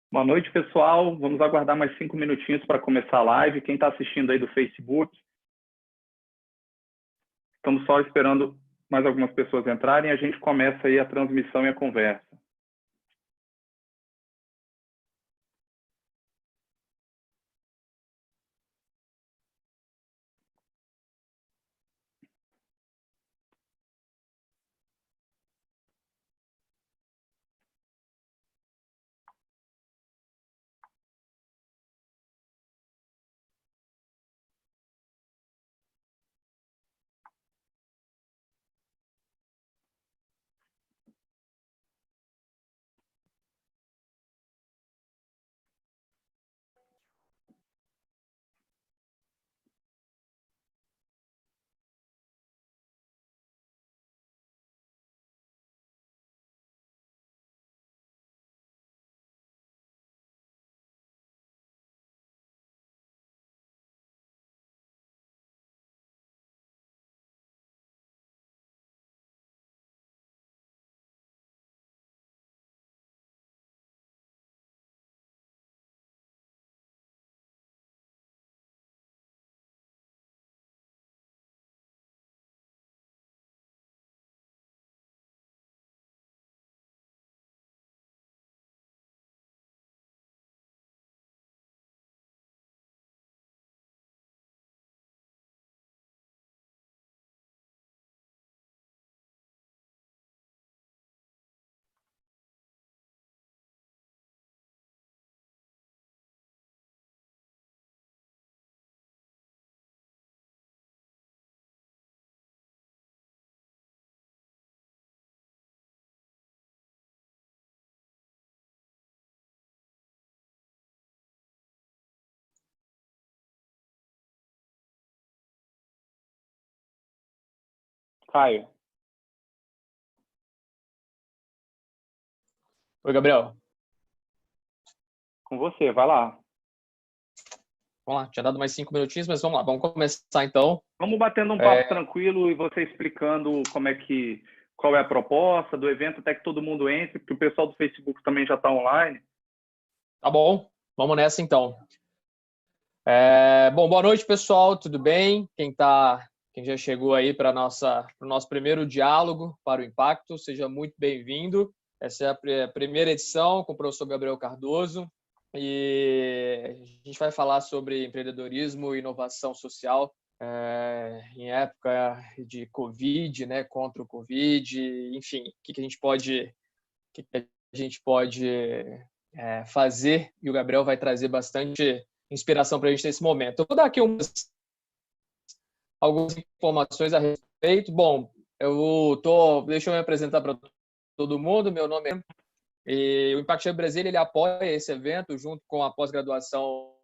Boa noite, pessoal. Vamos aguardar mais 5 minutinhos para começar a live. Quem está assistindo aí do Facebook, estamos só esperando mais algumas pessoas entrarem e a gente começa aí a transmissão e a conversa. Caio. Oi, Gabriel. Com você, vai lá. Vamos lá, tinha dado mais 5 minutinhos, mas vamos lá, vamos começar então. Vamos batendo um papo tranquilo e você explicando qual é a proposta do evento, até que todo mundo entre, porque o pessoal do Facebook também já está online. Tá bom, vamos nessa então. Bom, boa noite, pessoal, tudo bem? Quem já chegou aí para o nosso primeiro diálogo para o Impacto, seja muito bem-vindo. Essa é a primeira edição com o professor Gabriel Cardoso e a gente vai falar sobre empreendedorismo e inovação social em época de Covid, né, contra o Covid, enfim, o que a gente pode fazer, e o Gabriel vai trazer bastante inspiração para a gente nesse momento. Eu vou dar aqui algumas informações a respeito. Bom, deixa eu me apresentar para todo mundo. Meu nome e o Impact Hub Brasília, ele apoia esse evento junto com a pós-graduação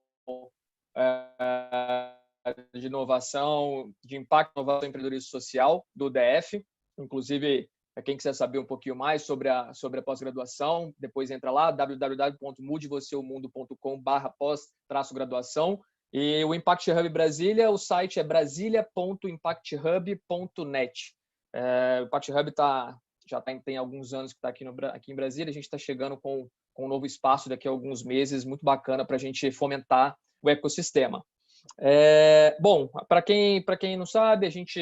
de inovação, de impacto, inovação e empreendedorismo social do DF. Inclusive, quem quiser saber um pouquinho mais sobre a pós-graduação, depois entra lá, www.mudevoceumundo.com/pós-graduação. E o Impact Hub Brasília, o site é brasilia.impacthub.net. O Impact Hub tem alguns anos que está aqui em Brasília. A gente está chegando com um novo espaço daqui a alguns meses, muito bacana para a gente fomentar o ecossistema. Bom, para quem não sabe, a gente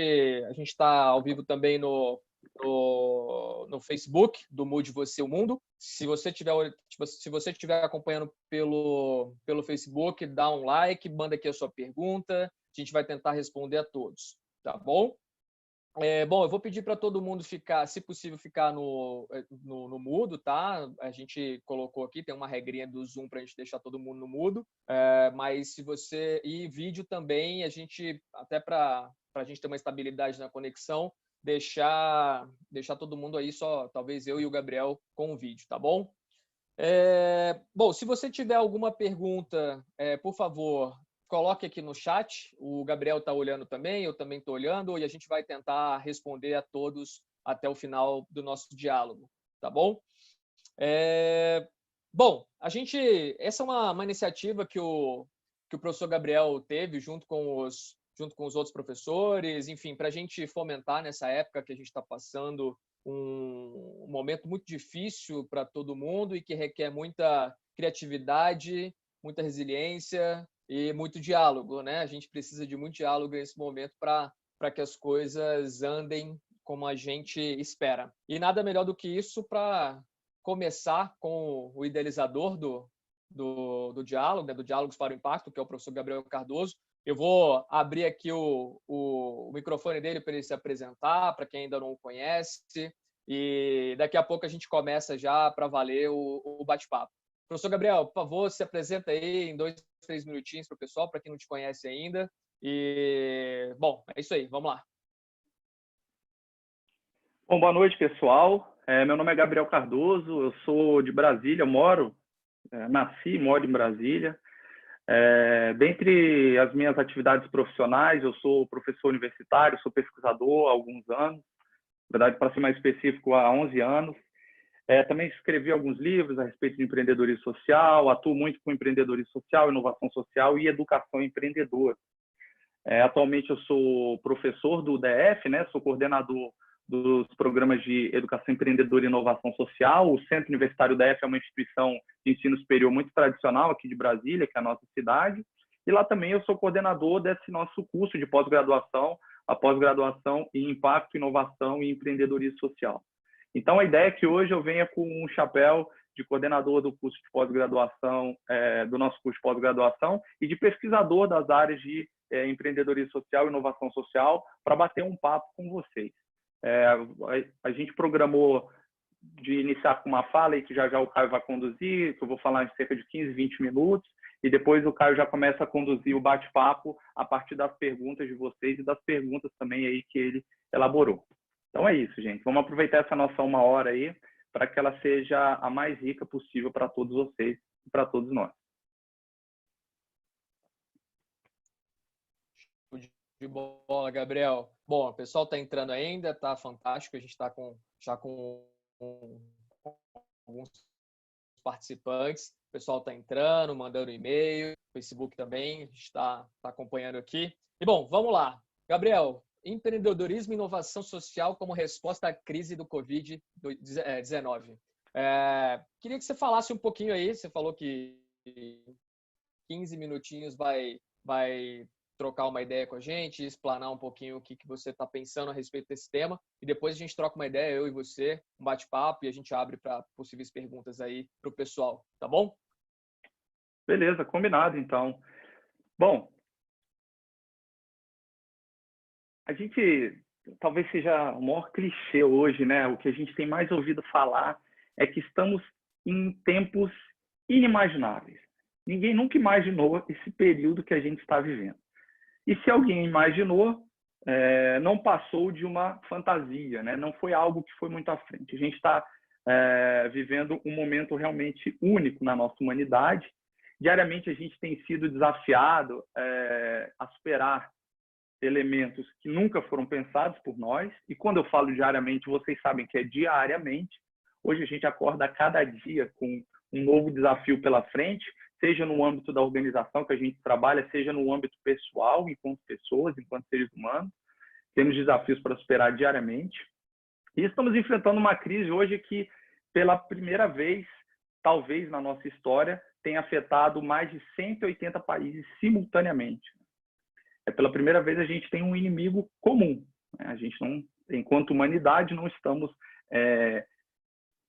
está ao vivo também no Facebook do Mude Você o Mundo. Se você estiver acompanhando pelo Facebook, dá um like, manda aqui a sua pergunta, a gente vai tentar responder a todos, tá bom? Bom, eu vou pedir para todo mundo ficar, se possível, ficar no mudo, tá? A gente colocou aqui, tem uma regrinha do Zoom para a gente deixar todo mundo no mudo, mas se você... E vídeo também, até para a gente ter uma estabilidade na conexão, deixar todo mundo aí só, talvez eu e o Gabriel com o vídeo, tá bom? Bom, se você tiver alguma pergunta, por favor, coloque aqui no chat. O Gabriel está olhando também, eu também estou olhando, e a gente vai tentar responder a todos até o final do nosso diálogo, tá bom? Bom, essa é uma iniciativa que o professor Gabriel teve junto com os outros professores, enfim, para a gente fomentar nessa época que a gente está passando um momento muito difícil para todo mundo e que criatividade, muita resiliência e muito diálogo, né? A gente precisa de muito diálogo nesse momento para que as coisas andem como a gente espera. E nada melhor do que isso para começar com o idealizador do diálogo, né? Do Diálogos para o Impacto, que é o professor Gabriel Cardoso. Eu vou abrir aqui o microfone dele para ele se apresentar, para quem ainda não o conhece, e daqui a pouco a gente começa já para valer o bate-papo. Professor Gabriel, por favor, se apresenta aí em 2, 3 minutinhos para o pessoal, para quem não te conhece ainda. E, bom, é isso aí, vamos lá. Bom, boa noite, pessoal. Meu nome é Gabriel Cardoso, eu sou de Brasília, nasci e moro em Brasília. Dentre as minhas atividades profissionais, eu sou professor universitário, sou pesquisador há alguns anos, na verdade, para ser mais específico, há 11 anos. Também escrevi alguns livros a respeito de empreendedorismo social, atuo muito com empreendedorismo social, inovação social e educação empreendedora. Atualmente eu sou professor do DF, né? Sou coordenador dos programas de educação empreendedora e inovação social. O Centro Universitário DF é uma instituição de ensino superior muito tradicional aqui de Brasília, que é a nossa cidade. E lá também eu sou coordenador desse nosso curso de pós-graduação, a pós-graduação em Impacto, Inovação e Empreendedorismo Social. Então, a ideia é que hoje eu venha com um chapéu de coordenador do curso de pós-graduação, do nosso curso de pós-graduação, e de pesquisador das áreas de empreendedorismo social e inovação social, para bater um papo com vocês. A gente programou de iniciar com uma fala e que já o Caio vai conduzir, que eu vou falar em cerca de 15, 20 minutos, e depois o Caio já começa a conduzir o bate-papo a partir das perguntas de vocês e das perguntas também aí que ele elaborou. Então é isso, gente. Vamos aproveitar essa nossa 1 hora aí para que ela seja a mais rica possível para todos vocês e para todos nós. De bola, Gabriel. Bom, o pessoal está entrando ainda, tá fantástico. A gente está já com alguns participantes. O pessoal está entrando, mandando e-mail, Facebook também, a gente está acompanhando aqui. E bom, vamos lá. Gabriel, empreendedorismo e inovação social como resposta à crise do Covid-19. Queria que você falasse um pouquinho aí, você falou que 15 minutinhos vai trocar uma ideia com a gente, explanar um pouquinho o que você está pensando a respeito desse tema, e depois a gente troca uma ideia, eu e você, um bate-papo, e a gente abre para possíveis perguntas aí para o pessoal, tá bom? Beleza, combinado, então. Bom, a gente, talvez seja o maior clichê hoje, né? O que a gente tem mais ouvido falar é que estamos em tempos inimagináveis. Ninguém nunca imaginou esse período que a gente está vivendo. E se alguém imaginou, não passou de uma fantasia, né? Não foi algo que foi muito à frente. A gente está vivendo um momento realmente único na nossa humanidade. Diariamente a gente tem sido desafiado a superar elementos que nunca foram pensados por nós. E quando eu falo diariamente, vocês sabem que é diariamente. Hoje a gente acorda a cada dia com um novo desafio pela frente, seja no âmbito da organização que a gente trabalha, seja no âmbito pessoal, enquanto pessoas, enquanto seres humanos. Temos desafios para superar diariamente. E estamos enfrentando uma crise hoje que, pela primeira vez, talvez na nossa história, tenha afetado mais de 180 países simultaneamente. Pela primeira vez a gente tem um inimigo comum. A gente não, enquanto humanidade, não estamos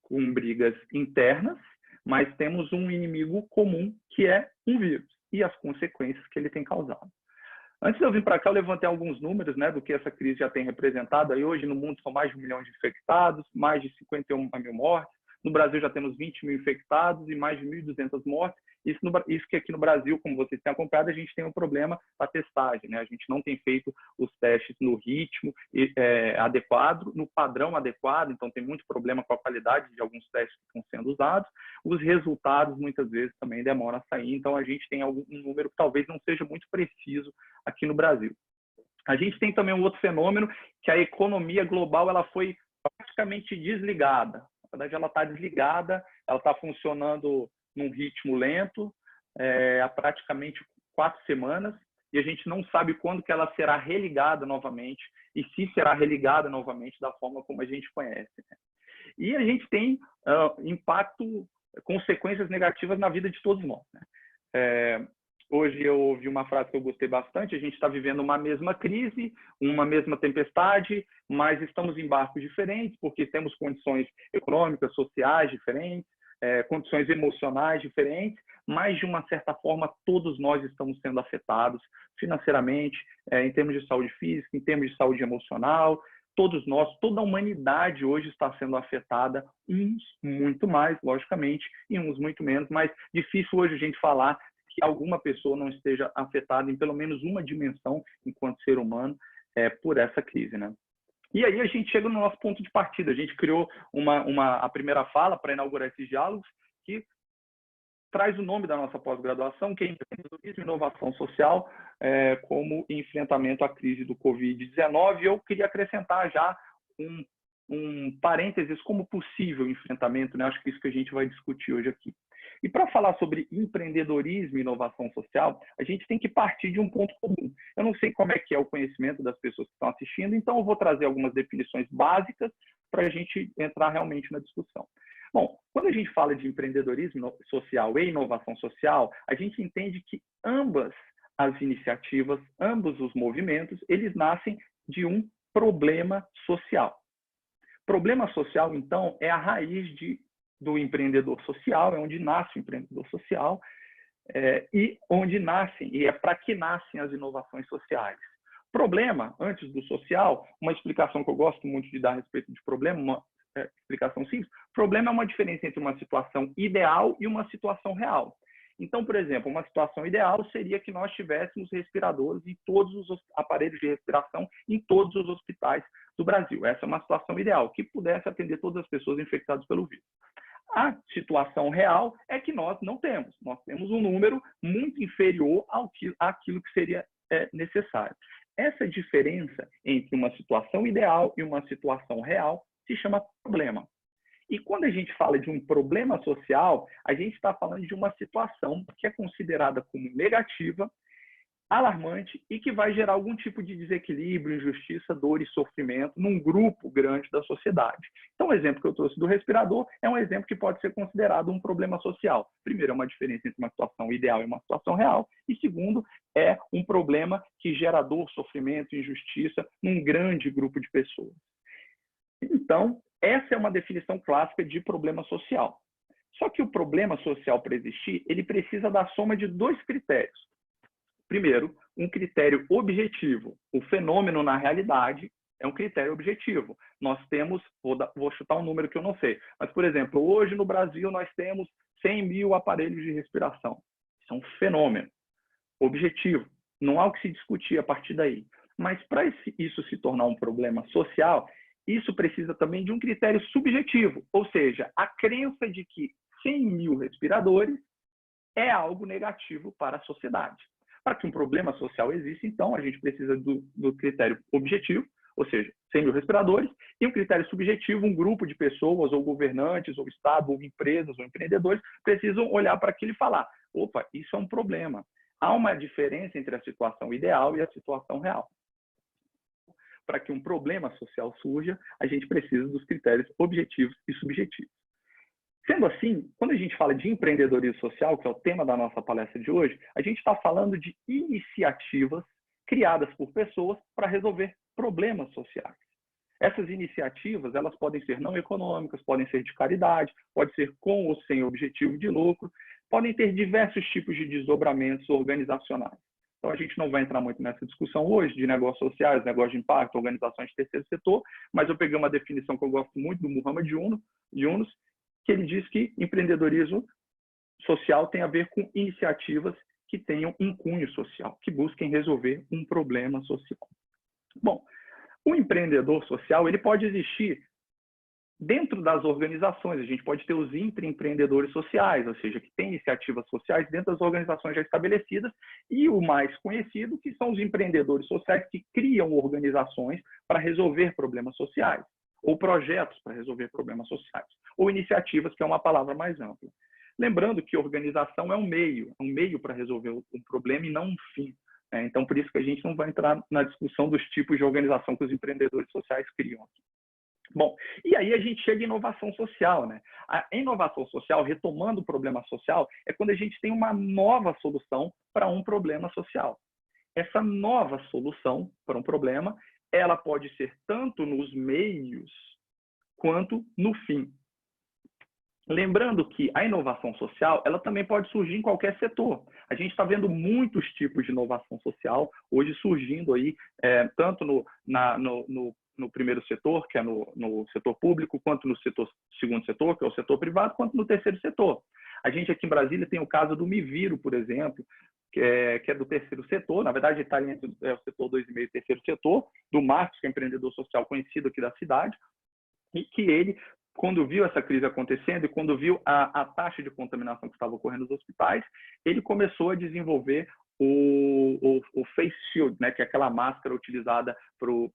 com brigas internas, mas temos um inimigo comum, que é um vírus e as consequências que ele tem causado. Antes de eu vir para cá, eu levantei alguns números, né, do que essa crise já tem representado. Aí hoje no mundo são mais de 1 milhão de infectados, mais de 51 mil mortes. No Brasil já temos 20 mil infectados e mais de 1.200 mortes. Isso que aqui no Brasil, como vocês têm acompanhado, a gente tem um problema da testagem, né? A gente não tem feito os testes no ritmo adequado, no padrão adequado, então tem muito problema com a qualidade de alguns testes que estão sendo usados. Os resultados, muitas vezes, também demoram a sair, então a gente tem um número que talvez não seja muito preciso aqui no Brasil. A gente tem também um outro fenômeno, que a economia global ela foi praticamente desligada. Na verdade, ela está desligada, ela está funcionando num ritmo lento, há praticamente 4 semanas, e a gente não sabe quando que ela será religada novamente, e se será religada novamente da forma como a gente conhece, né? E a gente tem impacto consequências negativas na vida de todos nós, né? Hoje eu ouvi uma frase que eu gostei bastante: a gente está vivendo uma mesma crise, uma mesma tempestade, mas estamos em barcos diferentes, porque temos condições econômicas, sociais diferentes, condições emocionais diferentes, mas, de uma certa forma, todos nós estamos sendo afetados financeiramente, em termos de saúde física, em termos de saúde emocional. Todos nós, toda a humanidade hoje está sendo afetada, uns muito mais, logicamente, e uns muito menos, mas difícil hoje a gente falar que alguma pessoa não esteja afetada em pelo menos uma dimensão, enquanto ser humano, por essa crise, né? E aí a gente chega no nosso ponto de partida. A gente criou a primeira fala para inaugurar esses diálogos, que traz o nome da nossa pós-graduação, que é Empreendedorismo e Inovação Social, como enfrentamento à crise do Covid-19. Eu queria acrescentar já um parênteses como possível enfrentamento, né? Acho que isso que a gente vai discutir hoje aqui. E para falar sobre empreendedorismo e inovação social, a gente tem que partir de um ponto comum. Eu não sei como é que é o conhecimento das pessoas que estão assistindo, então eu vou trazer algumas definições básicas para a gente entrar realmente na discussão. Bom, quando a gente fala de empreendedorismo social e inovação social, a gente entende que ambas as iniciativas, ambos os movimentos, eles nascem de um problema social. Problema social, então, é a raiz do empreendedor social, é onde nasce o empreendedor social, e onde nascem, e é para que nascem as inovações sociais. Problema, antes do social, uma explicação que eu gosto muito de dar a respeito de problema, uma explicação simples: problema é uma diferença entre uma situação ideal e uma situação real. Então, por exemplo, uma situação ideal seria que nós tivéssemos respiradores em todos os aparelhos de respiração em todos os hospitais do Brasil. Essa é uma situação ideal, que pudesse atender todas as pessoas infectadas pelo vírus. A situação real é que nós não temos. Nós temos um número muito inferior àquilo que seria necessário. Essa diferença entre uma situação ideal e uma situação real se chama problema. E quando a gente fala de um problema social, a gente está falando de uma situação que é considerada como negativa, alarmante e que vai gerar algum tipo de desequilíbrio, injustiça, dor e sofrimento num grupo grande da sociedade. Então, o exemplo que eu trouxe do respirador é um exemplo que pode ser considerado um problema social. Primeiro, é uma diferença entre uma situação ideal e uma situação real. E segundo, é um problema que gera dor, sofrimento e injustiça num grande grupo de pessoas. Então, essa é uma definição clássica de problema social. Só que o problema social, para existir, ele precisa da soma de dois critérios. Primeiro, um critério objetivo. O fenômeno, na realidade, é um critério objetivo. Nós temos, vou chutar um número que eu não sei, mas, por exemplo, hoje no Brasil nós temos 100 mil aparelhos de respiração. Isso é um fenômeno objetivo. Não há o que se discutir a partir daí. Mas para isso se tornar um problema social, isso precisa também de um critério subjetivo, ou seja, a crença de que 100 mil respiradores é algo negativo para a sociedade. Para que um problema social exista, então, a gente precisa do critério objetivo, ou seja, 100 mil respiradores, e um critério subjetivo, um grupo de pessoas, ou governantes, ou Estado, ou empresas, ou empreendedores, precisam olhar para aquilo e falar: opa, isso é um problema. Há uma diferença entre a situação ideal e a situação real. Para que um problema social surja, a gente precisa dos critérios objetivos e subjetivos. Sendo assim, quando a gente fala de empreendedorismo social, que é o tema da nossa palestra de hoje, a gente está falando de iniciativas criadas por pessoas para resolver problemas sociais. Essas iniciativas, elas podem ser não econômicas, podem ser de caridade, pode ser com ou sem objetivo de lucro, podem ter diversos tipos de desdobramentos organizacionais. Então, a gente não vai entrar muito nessa discussão hoje de negócios sociais, negócios de impacto, organizações de terceiro setor, mas eu peguei uma definição que eu gosto muito do Muhammad Yunus, que ele diz que empreendedorismo social tem a ver com iniciativas que tenham um cunho social, que busquem resolver um problema social. Bom, o empreendedor social, ele pode existir dentro das organizações. A gente pode ter os intraempreendedores sociais, ou seja, que têm iniciativas sociais dentro das organizações já estabelecidas, e o mais conhecido, que são os empreendedores sociais que criam organizações para resolver problemas sociais, ou projetos para resolver problemas sociais, ou iniciativas, que é uma palavra mais ampla. Lembrando que organização é um meio para resolver um problema e não um fim. Então, por isso que a gente não vai entrar na discussão dos tipos de organização que os empreendedores sociais criam aqui. Bom, e aí a gente chega em inovação social, né? A inovação social, retomando o problema social, é quando a gente tem uma nova solução para um problema social. Essa nova solução para um problema, ela pode ser tanto nos meios quanto no fim. Lembrando que a inovação social, ela também pode surgir em qualquer setor. A gente está vendo muitos tipos de inovação social hoje surgindo aí, tanto no primeiro setor, que é no setor público, quanto no segundo setor, que é o setor privado, quanto no terceiro setor. A gente aqui em Brasília tem o caso do Me Viro, por exemplo, que é do terceiro setor, na verdade está entre o setor 2,5 e o terceiro setor, do Marcos, que é um empreendedor social conhecido aqui da cidade, e que ele, quando viu essa crise acontecendo e quando viu a taxa de contaminação que estava ocorrendo nos hospitais, ele começou a desenvolver o face shield, né, que é aquela máscara utilizada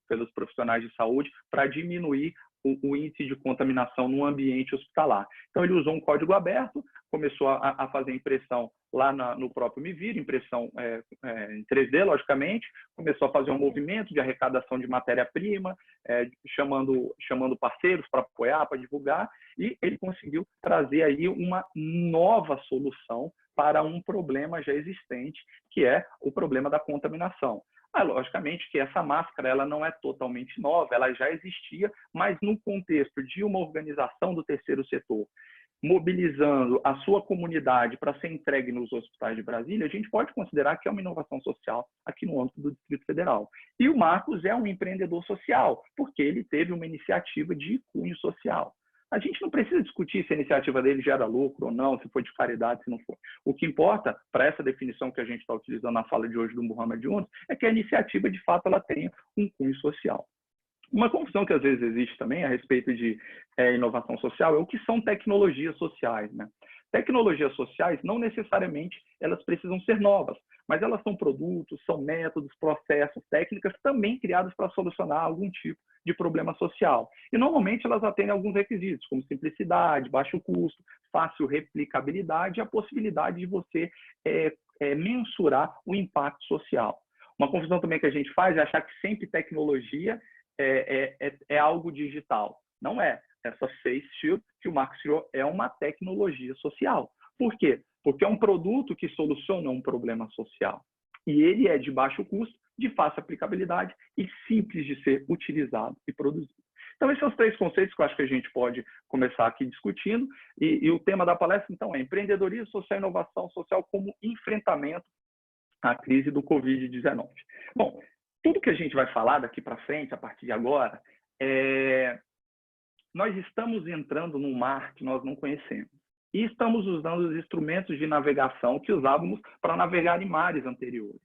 pelos profissionais de saúde para diminuir o índice de contaminação no ambiente hospitalar. Então, ele usou um código aberto, começou a fazer impressão lá no próprio Me Viro, impressão em 3D, logicamente, começou a fazer um movimento de arrecadação de matéria-prima, chamando parceiros para apoiar, para divulgar, e ele conseguiu trazer aí uma nova solução para um problema já existente, que é o problema da contaminação. Logicamente que essa máscara ela não é totalmente nova, ela já existia, mas no contexto de uma organização do terceiro setor, mobilizando a sua comunidade para ser entregue nos hospitais de Brasília, a gente pode considerar que é uma inovação social aqui no âmbito do Distrito Federal. E o Marcos é um empreendedor social, porque ele teve uma iniciativa de cunho social. A gente não precisa discutir se a iniciativa dele gera lucro ou não, se foi de caridade, se não for. O que importa, para essa definição que a gente está utilizando na fala de hoje do Muhammad Yunus, é que a iniciativa, de fato, ela tenha um cunho social. Uma confusão que às vezes existe também a respeito de inovação social é o que são tecnologias sociais, né? Tecnologias sociais, não necessariamente elas precisam ser novas, mas elas são produtos, são métodos, processos, técnicas também criadas para solucionar algum tipo de problema social. E normalmente elas atendem alguns requisitos, como simplicidade, baixo custo, fácil replicabilidade e a possibilidade de você mensurar o impacto social. Uma confusão também que a gente faz é achar que sempre tecnologia é algo digital. Não é. Essa Face Shield que o Marcos criou é uma tecnologia social. Por quê? Porque é um produto que soluciona um problema social. E ele é de baixo custo, de fácil aplicabilidade e simples de ser utilizado e produzido. Então, esses são os 3 conceitos que eu acho que a gente pode começar aqui discutindo. E o tema da palestra, então, é empreendedorismo social e inovação social como enfrentamento à crise do Covid-19. Bom, tudo que a gente vai falar daqui para frente, a partir de agora, nós estamos entrando num mar que nós não conhecemos. E estamos usando os instrumentos de navegação que usávamos para navegar em mares anteriores.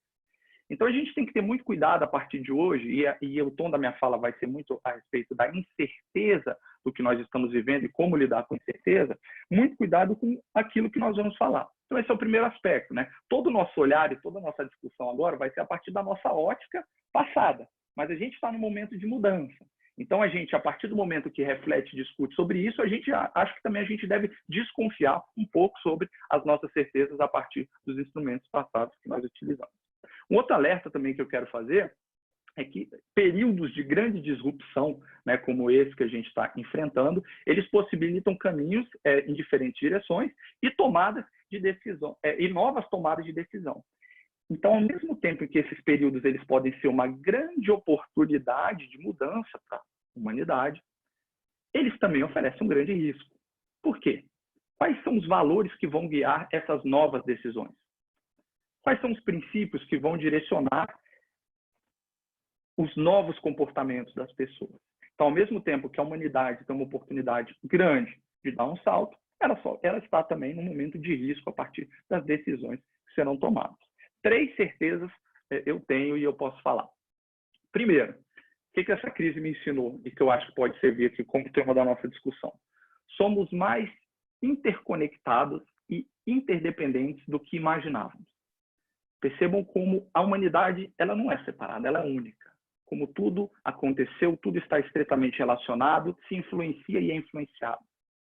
Então, a gente tem que ter muito cuidado a partir de hoje, e o tom da minha fala vai ser muito a respeito da incerteza do que nós estamos vivendo e como lidar com incerteza, muito cuidado com aquilo que nós vamos falar. Então, esse é o primeiro aspecto, né? Todo o nosso olhar e toda a nossa discussão agora vai ser a partir da nossa ótica passada, mas a gente está num momento de mudança. Então, a partir do momento que reflete e discute sobre isso, acho que também a gente deve desconfiar um pouco sobre as nossas certezas a partir dos instrumentos passados que nós utilizamos. Um outro alerta também que eu quero fazer é que períodos de grande disrupção, né, como esse que a gente está enfrentando, eles possibilitam caminhos em diferentes direções e tomadas de decisão, e novas tomadas de decisão. Então, ao mesmo tempo que esses períodos eles podem ser uma grande oportunidade de mudança para a humanidade, eles também oferecem um grande risco. Por quê? Quais são os valores que vão guiar essas novas decisões? Quais são os princípios que vão direcionar os novos comportamentos das pessoas? Então, ao mesmo tempo que a humanidade tem uma oportunidade grande de dar um salto, ela está também num momento de risco a partir das decisões que serão tomadas. 3 certezas eu tenho e eu posso falar. Primeiro, o que essa crise me ensinou e que eu acho que pode servir aqui como tema da nossa discussão? Somos mais interconectados e interdependentes do que imaginávamos. Percebam como a humanidade ela não é separada, ela é única. Como tudo aconteceu, tudo está estreitamente relacionado, se influencia e é influenciado.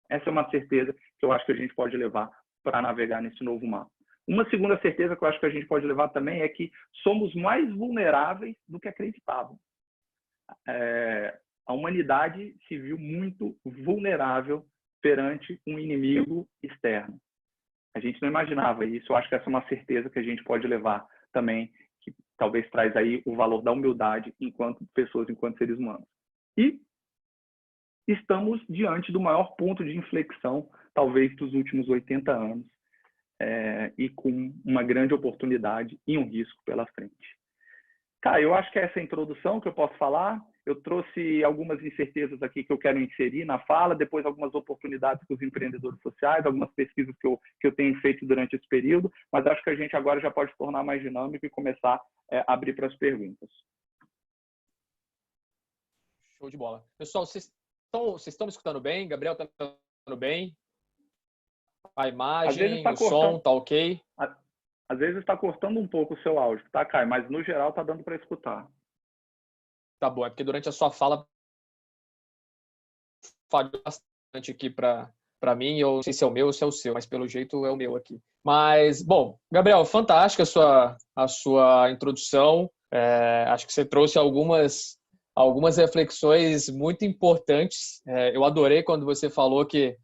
Essa é uma certeza que eu acho que a gente pode levar para navegar nesse novo mar. Uma segunda certeza que eu acho que a gente pode levar também é que somos mais vulneráveis do que acreditávamos. A humanidade se viu muito vulnerável perante um inimigo externo. A gente não imaginava isso. Eu acho que essa é uma certeza que a gente pode levar também, que talvez traz aí o valor da humildade enquanto pessoas, enquanto seres humanos. E estamos diante do maior ponto de inflexão, talvez, dos últimos 80 anos, e com uma grande oportunidade e um risco pela frente. Cara, eu acho que essa é a introdução que eu posso falar. Eu trouxe algumas incertezas aqui que eu quero inserir na fala, depois algumas oportunidades para os empreendedores sociais, algumas pesquisas que eu tenho feito durante esse período, mas acho que a gente agora já pode tornar mais dinâmico e começar a abrir para as perguntas. Show de bola. Pessoal, vocês estão me escutando bem? Gabriel está me escutando bem? A imagem, o som, tá ok? Às vezes está cortando um pouco o seu áudio, tá, Caio? Mas no geral está dando para escutar. Tá bom, é porque durante a sua fala falhou bastante aqui para mim. Eu não sei se é o meu ou se é o seu, mas pelo jeito é o meu aqui. Mas, bom, Gabriel, fantástica a sua introdução. Acho que você trouxe algumas reflexões muito importantes. Eu adorei quando você falou que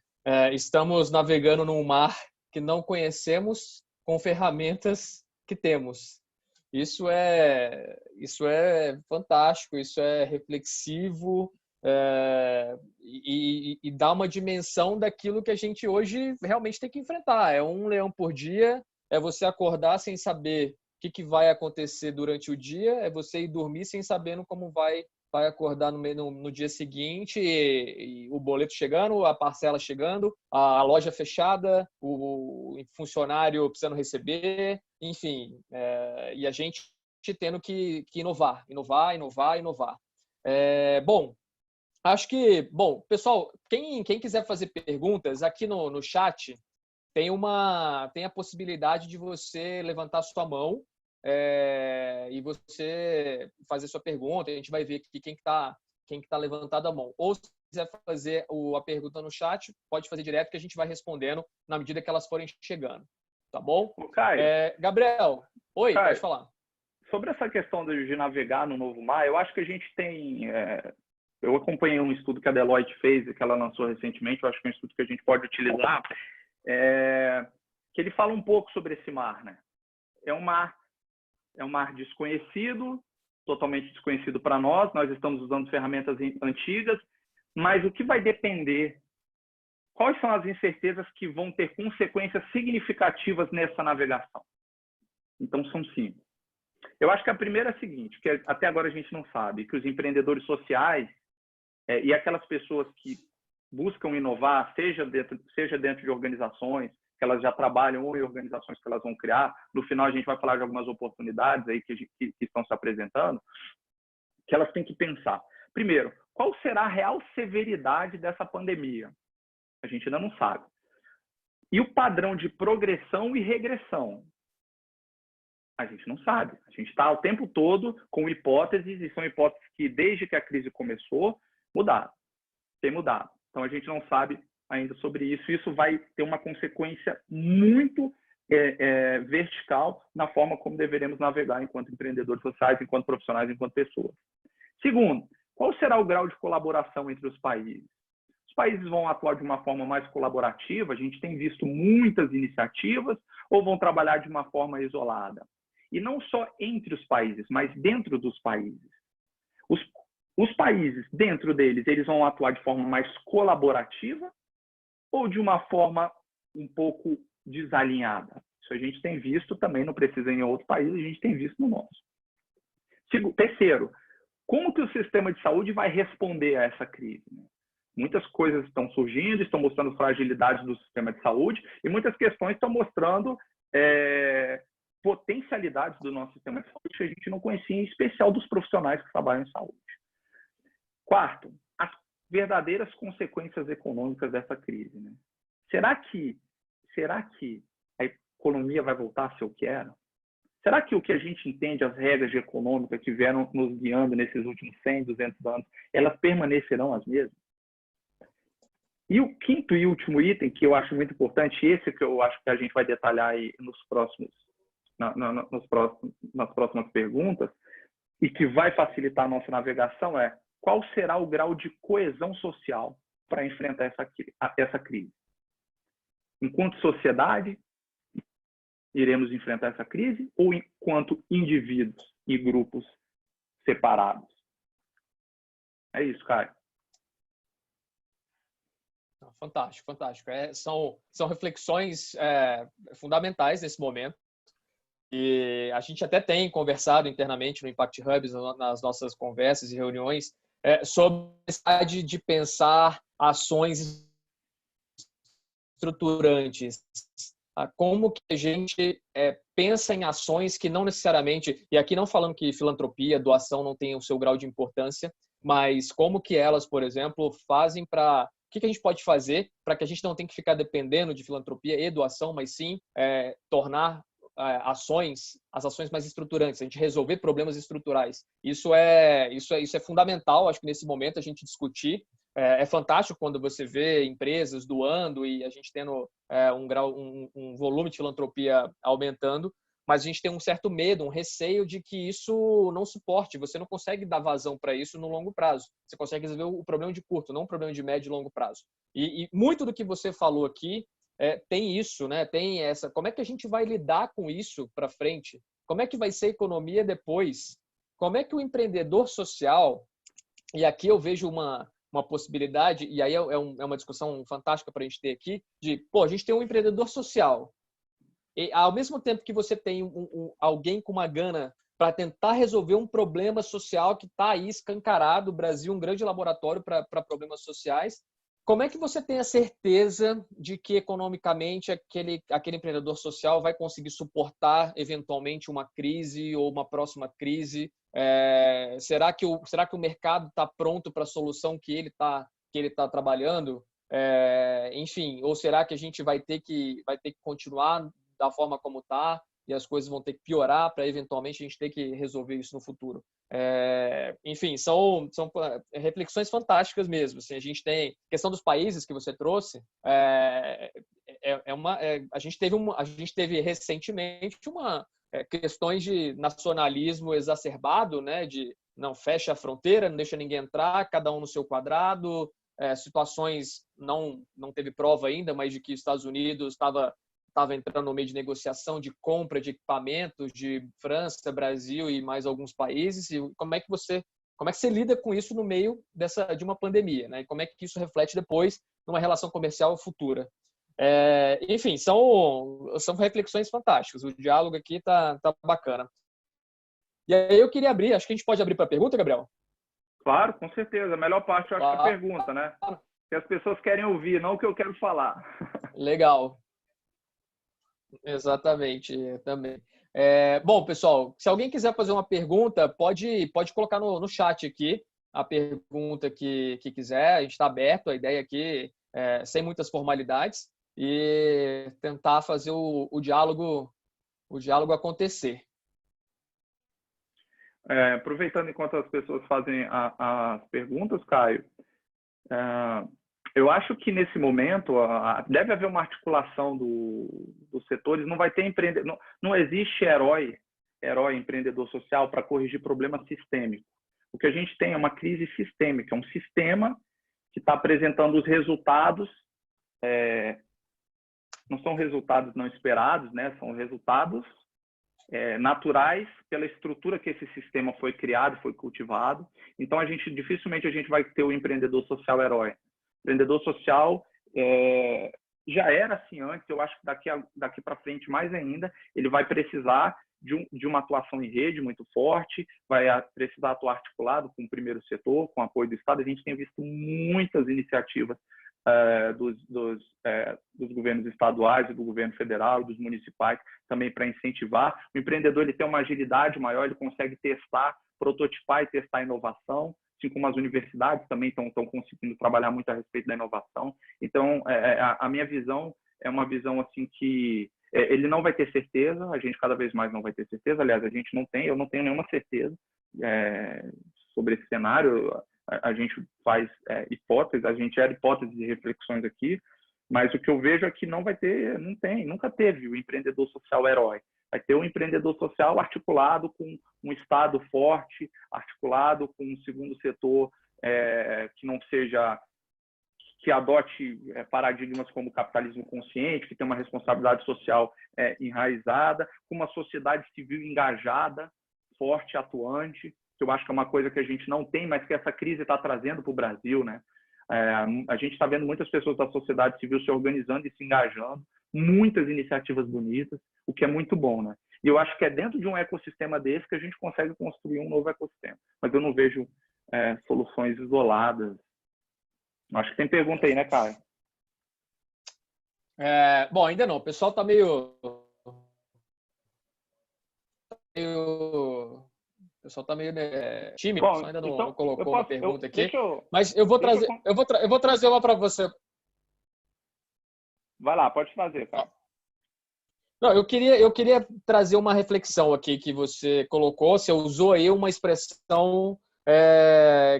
estamos navegando num mar que não conhecemos com ferramentas que temos. Isso é fantástico, isso é reflexivo e dá uma dimensão daquilo que a gente hoje realmente tem que enfrentar. É um leão por dia, é você acordar sem saber o que vai acontecer durante o dia, é você ir dormir sem saber como vai acordar no dia seguinte, e o boleto chegando, a parcela chegando, a loja fechada, o funcionário precisando receber, enfim, e a gente tendo que inovar. Bom, acho que, pessoal, quem quiser fazer perguntas, aqui no chat tem a possibilidade de você levantar sua mão e você fazer sua pergunta. A gente vai ver aqui quem que tá levantado a mão. Ou se quiser fazer a pergunta no chat, pode fazer direto que a gente vai respondendo na medida que elas forem chegando. Tá bom? Caio, Gabriel, oi, Caio, pode falar. Sobre essa questão de navegar no novo mar, eu acho que a gente tem... eu acompanhei um estudo que a Deloitte fez e que ela lançou recentemente, eu acho que é um estudo que a gente pode utilizar, que ele fala um pouco sobre esse mar, né? É um mar desconhecido, totalmente desconhecido para nós estamos usando ferramentas antigas, mas o que vai depender, quais são as incertezas que vão ter consequências significativas nessa navegação? Então, são 5. Eu acho que a primeira é a seguinte, que até agora a gente não sabe, que os empreendedores sociais e aquelas pessoas que buscam inovar, seja dentro de organizações, que elas já trabalham, ou em organizações que elas vão criar. No final, a gente vai falar de algumas oportunidades aí que estão se apresentando, que elas têm que pensar. Primeiro, qual será a real severidade dessa pandemia? A gente ainda não sabe. E o padrão de progressão e regressão? A gente não sabe. A gente está o tempo todo com hipóteses, e são hipóteses que, desde que a crise começou, tem mudado. Então, a gente não sabe ainda sobre isso. Isso vai ter uma consequência muito vertical na forma como deveremos navegar enquanto empreendedores sociais, enquanto profissionais, enquanto pessoas. Segundo, qual será o grau de colaboração entre os países? Os países vão atuar de uma forma mais colaborativa, a gente tem visto muitas iniciativas, ou vão trabalhar de uma forma isolada? E não só entre os países, mas dentro dos países. Os países, dentro deles, eles vão atuar de forma mais colaborativa ou de uma forma um pouco desalinhada? Isso a gente tem visto também, não precisa em outro país, a gente tem visto no nosso. Terceiro, como que o sistema de saúde vai responder a essa crise? Muitas coisas estão surgindo, estão mostrando fragilidades do sistema de saúde, e muitas questões estão mostrando potencialidades do nosso sistema de saúde que a gente não conhecia, em especial dos profissionais que trabalham em saúde. Quarto, as verdadeiras consequências econômicas dessa crise, né? Será que a economia vai voltar a ser o que era? Será que o que a gente entende, as regras de econômica que vieram nos guiando nesses últimos 100, 200 anos, elas permanecerão as mesmas? E o quinto e último item, que eu acho muito importante, esse que eu acho que a gente vai detalhar aí nas próximas perguntas, e que vai facilitar a nossa navegação, qual será o grau de coesão social para enfrentar essa crise? Enquanto sociedade, iremos enfrentar essa crise ou enquanto indivíduos e grupos separados? É isso, Caio. Fantástico, fantástico. São reflexões fundamentais nesse momento. E a gente até tem conversado internamente no Impact Hubs, nas nossas conversas e reuniões, sobre a necessidade de pensar ações estruturantes. Como que a gente pensa em ações que não necessariamente, e aqui não falando que filantropia, doação não tem o seu grau de importância, mas como que elas, por exemplo, fazem para... O que a gente pode fazer para que a gente não tenha que ficar dependendo de filantropia e doação, mas sim tornar as ações mais estruturantes, a gente resolver problemas estruturais. Isso é fundamental, acho que nesse momento a gente discutir. É fantástico quando você vê empresas doando e a gente tendo um volume de filantropia aumentando, mas a gente tem um certo medo, um receio de que isso não suporte. Você não consegue dar vazão para isso no longo prazo. Você consegue resolver o problema de curto, não o problema de médio e longo prazo. E muito do que você falou aqui tem isso, né? Tem essa. Como é que a gente vai lidar com isso para frente? Como é que vai ser a economia depois? Como é que o empreendedor social, e aqui eu vejo uma possibilidade, e aí é uma discussão fantástica para a gente ter aqui, a gente tem um empreendedor social. E, ao mesmo tempo que você tem alguém com uma gana para tentar resolver um problema social que está aí escancarado, o Brasil é um grande laboratório para problemas sociais, como é que você tem a certeza de que economicamente aquele empreendedor social vai conseguir suportar eventualmente uma crise ou uma próxima crise? Será que o mercado está pronto para a solução que ele está trabalhando? Enfim, ou será que a gente vai ter que continuar da forma como está e as coisas vão ter que piorar para eventualmente a gente ter que resolver isso no futuro? Enfim, são reflexões fantásticas mesmo. Assim, a gente tem a questão dos países que você trouxe. A gente teve recentemente questões de nacionalismo exacerbado, né? De não fecha a fronteira, não deixa ninguém entrar, cada um no seu quadrado. Situações não teve prova ainda, mas de que os Estados Unidos estava entrando no meio de negociação de compra de equipamentos de França, Brasil e mais alguns países. E como é que você lida com isso no meio de uma pandemia, né? E como é que isso reflete depois numa relação comercial futura? Enfim, são reflexões fantásticas. O diálogo aqui tá bacana. E aí eu queria abrir, acho que a gente pode abrir para pergunta, Gabriel? Claro, com certeza. A melhor parte, eu acho, é a pergunta, né? Que as pessoas querem ouvir, não o que eu quero falar. Legal. Exatamente, também. Bom, pessoal, se alguém quiser fazer uma pergunta, pode colocar no chat aqui a pergunta que quiser. A gente está aberto, a ideia aqui sem muitas formalidades e tentar fazer o diálogo acontecer. Aproveitando enquanto as pessoas fazem as perguntas, Caio, eu acho que nesse momento deve haver uma articulação dos setores. Não vai ter não existe herói empreendedor social para corrigir problema sistêmico. O que a gente tem é uma crise sistêmica, é um sistema que está apresentando os resultados, não são resultados não esperados, né? São resultados naturais pela estrutura que esse sistema foi criado, foi cultivado. Então dificilmente a gente vai ter o empreendedor social herói. O empreendedor social já era assim antes. Eu acho que daqui para frente mais ainda ele vai precisar de uma atuação em rede muito forte, vai precisar atuar articulado com o primeiro setor, com o apoio do Estado. A gente tem visto muitas iniciativas dos governos estaduais e do governo federal e dos municipais também para incentivar. O empreendedor ele tem uma agilidade maior, ele consegue testar, prototipar e testar inovação, assim como as universidades também estão conseguindo trabalhar muito a respeito da inovação. Então, a minha visão é uma visão assim que ele não vai ter certeza, a gente cada vez mais não vai ter certeza. Aliás, eu não tenho nenhuma certeza sobre esse cenário. A gente faz hipóteses, a gente gera hipóteses e reflexões aqui, mas o que eu vejo é que nunca teve o empreendedor social herói. Vai ter um empreendedor social articulado com um Estado forte, articulado com um segundo setor que não seja, que adote paradigmas como o capitalismo consciente, que tem uma responsabilidade social enraizada, com uma sociedade civil engajada, forte, atuante, que eu acho que é uma coisa que a gente não tem, mas que essa crise está trazendo para o Brasil, né? A gente está vendo muitas pessoas da sociedade civil se organizando e se engajando, muitas iniciativas bonitas, o que é muito bom, né? E eu acho que é dentro de um ecossistema desse que a gente consegue construir um novo ecossistema. Mas eu não vejo soluções isoladas. Acho que tem pergunta aí, né, Caio? Bom, ainda não. O pessoal está meio... O pessoal está meio tímido, Bom, ainda não, então, não colocou uma pergunta aqui. Mas eu vou trazer uma para você. Vai lá, pode fazer, cara. Não, eu queria trazer uma reflexão aqui que você colocou. Você usou aí uma expressão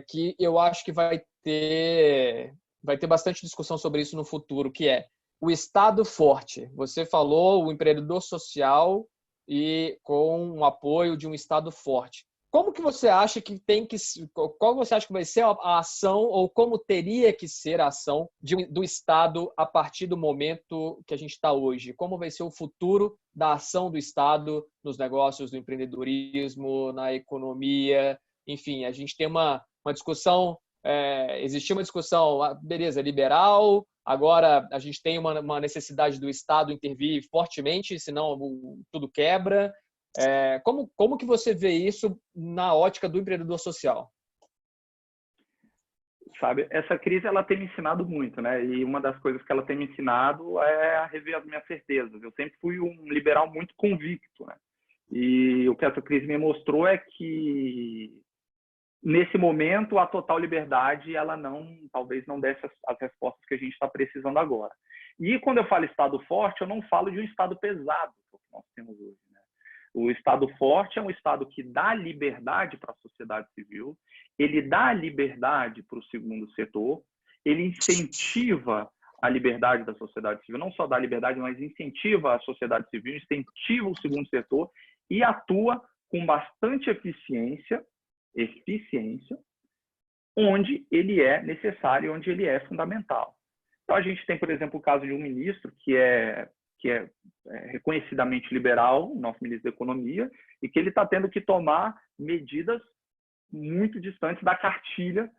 que eu acho que vai ter bastante discussão sobre isso no futuro, que é o Estado forte. Você falou o empreendedor social e com o apoio de um Estado forte. Como que você acha que qual você acha que vai ser a ação ou como teria que ser a ação do Estado a partir do momento que a gente está hoje? Como vai ser o futuro da ação do Estado nos negócios, no empreendedorismo, na economia? Enfim, a gente tem uma discussão, existia uma discussão, beleza, liberal, agora a gente tem uma necessidade do Estado intervir fortemente, senão tudo quebra. Como que você vê isso na ótica do empreendedor social? Sabe, essa crise ela tem me ensinado muito, né? E uma das coisas que ela tem me ensinado é a rever as minhas certezas. Eu sempre fui um liberal muito convicto, né? E o que essa crise me mostrou é que nesse momento a total liberdade ela talvez não desse as respostas que a gente está precisando agora. E quando eu falo Estado forte, eu não falo de um Estado pesado, que nós temos hoje. O Estado forte é um Estado que dá liberdade para a sociedade civil, ele dá liberdade para o segundo setor, ele incentiva a liberdade da sociedade civil, não só dá liberdade, mas incentiva a sociedade civil, incentiva o segundo setor e atua com bastante eficiência, onde ele é necessário, onde ele é fundamental. Então, a gente tem, por exemplo, o caso de um ministro que é reconhecidamente liberal, nosso ministro da Economia, e que ele está tendo que tomar medidas muito distantes da cartilha,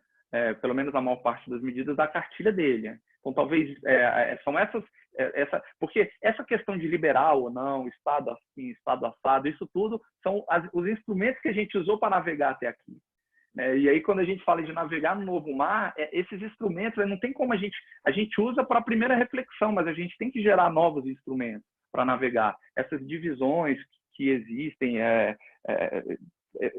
pelo menos a maior parte das medidas da cartilha dele. Então, talvez são porque essa questão de liberal ou não, Estado assim, Estado assado, isso tudo são os instrumentos que a gente usou para navegar até aqui. E aí, quando a gente fala de navegar no novo mar, esses instrumentos, não tem como a gente usa para a primeira reflexão, mas a gente tem que gerar novos instrumentos para navegar. Essas divisões que existem,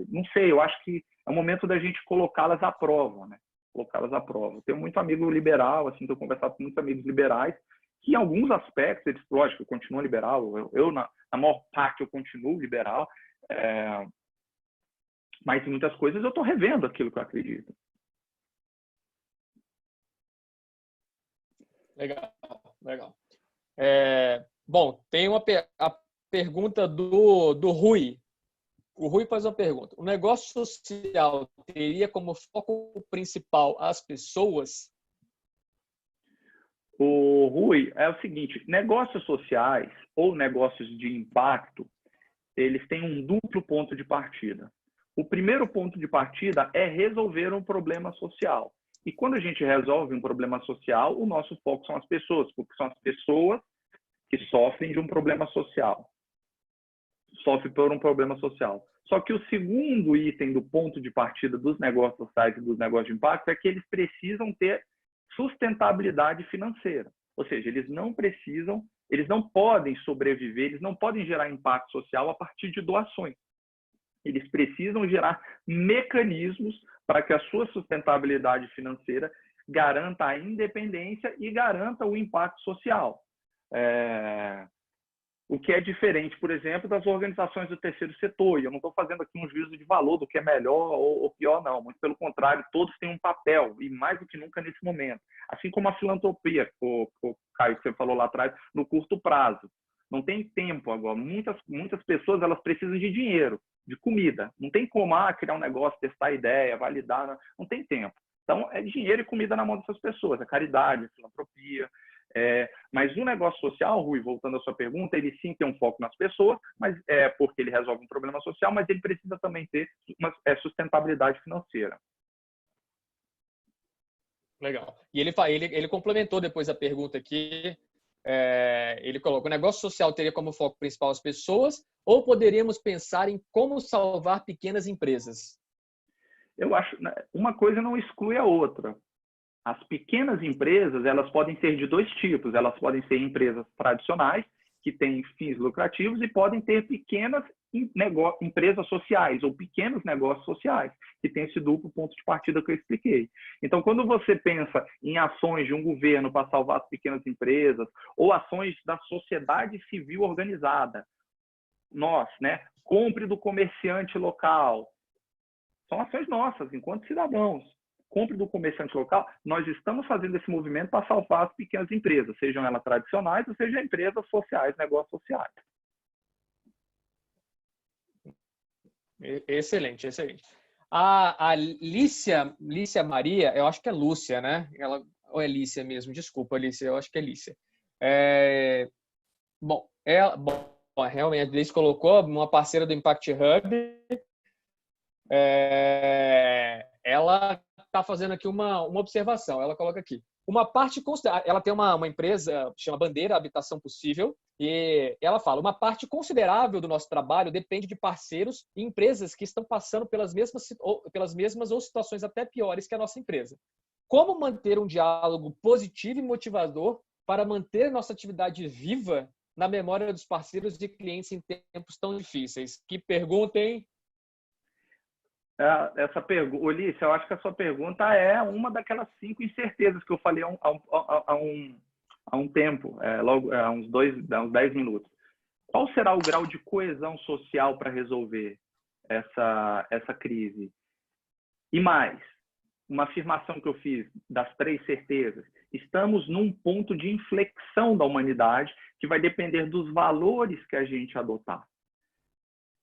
não sei, eu acho que é o momento da gente colocá-las à prova, né? Colocá-las à prova. Eu tenho muito amigo liberal, assim, estou conversando com muitos amigos liberais, que em alguns aspectos, eles, lógico, eu continuo liberal, eu na maior parte, eu continuo liberal, mas em muitas coisas eu estou revendo aquilo que eu acredito. Legal. Bom, tem a pergunta do Rui. O Rui faz uma pergunta. O negócio social teria como foco principal as pessoas? O Rui, é o seguinte, negócios sociais ou negócios de impacto, eles têm um duplo ponto de partida. O primeiro ponto de partida é resolver um problema social. E quando a gente resolve um problema social, o nosso foco são as pessoas, porque são as pessoas que sofrem de um problema social. Sofrem por um problema social. Só que o segundo item do ponto de partida dos negócios sociais e dos negócios de impacto é que eles precisam ter sustentabilidade financeira. Ou seja, eles não podem sobreviver, eles não podem gerar impacto social a partir de doações. Eles precisam gerar mecanismos para que a sua sustentabilidade financeira garanta a independência e garanta o impacto social. O que é diferente, por exemplo, das organizações do terceiro setor. E eu não estou fazendo aqui um juízo de valor do que é melhor ou pior, não. Muito pelo contrário, todos têm um papel, e mais do que nunca nesse momento. Assim como a filantropia, o Caio, que você falou lá atrás, no curto prazo. não tem tempo agora. Muitas pessoas, elas precisam de dinheiro, de comida. Não tem como criar um negócio, testar ideia, validar, não tem tempo. Então, é dinheiro e comida na mão dessas pessoas, é caridade, é filantropia. Mas o negócio social, Rui, voltando à sua pergunta, ele sim tem um foco nas pessoas, mas porque ele resolve um problema social, mas ele precisa também ter uma sustentabilidade financeira. Legal. E ele complementou depois a pergunta aqui. Ele colocou: o negócio social teria como foco principal as pessoas ou poderíamos pensar em como salvar pequenas empresas? Eu acho, uma coisa não exclui a outra. As pequenas empresas, elas podem ser de dois tipos. Elas podem ser empresas tradicionais, que têm fins lucrativos, e podem ter pequenas empresas sociais ou pequenos negócios sociais, que tem esse duplo ponto de partida que eu expliquei. Então, quando você pensa em ações de um governo para salvar as pequenas empresas ou ações da sociedade civil organizada, compre do comerciante local, são ações nossas, enquanto cidadãos. Compre do comerciante local, nós estamos fazendo esse movimento para salvar as pequenas empresas, sejam elas tradicionais ou sejam empresas sociais, negócios sociais. Excelente, excelente. A Lícia Maria, eu acho que é Lúcia, né? Ou é Lícia mesmo? Desculpa, Lícia, eu acho que é Lícia. Bom, realmente, a Lícia colocou uma parceira do Impact Hub. Ela está fazendo aqui uma observação. Ela coloca aqui: uma parte ela tem uma empresa que chama Bandeira Habitação Possível, e ela fala: uma parte considerável do nosso trabalho depende de parceiros e empresas que estão passando pelas mesmas ou situações até piores que a nossa empresa. Como manter um diálogo positivo e motivador para manter nossa atividade viva na memória dos parceiros e clientes em tempos tão difíceis? Que pergunta, hein? Essa pergunta, Ulisses, eu acho que a sua pergunta é uma daquelas 5 incertezas que eu falei há um tempo, há uns 10 minutos. Qual será o grau de coesão social para resolver essa crise? E mais, uma afirmação que eu fiz das 3 certezas: estamos num ponto de inflexão da humanidade que vai depender dos valores que a gente adotar.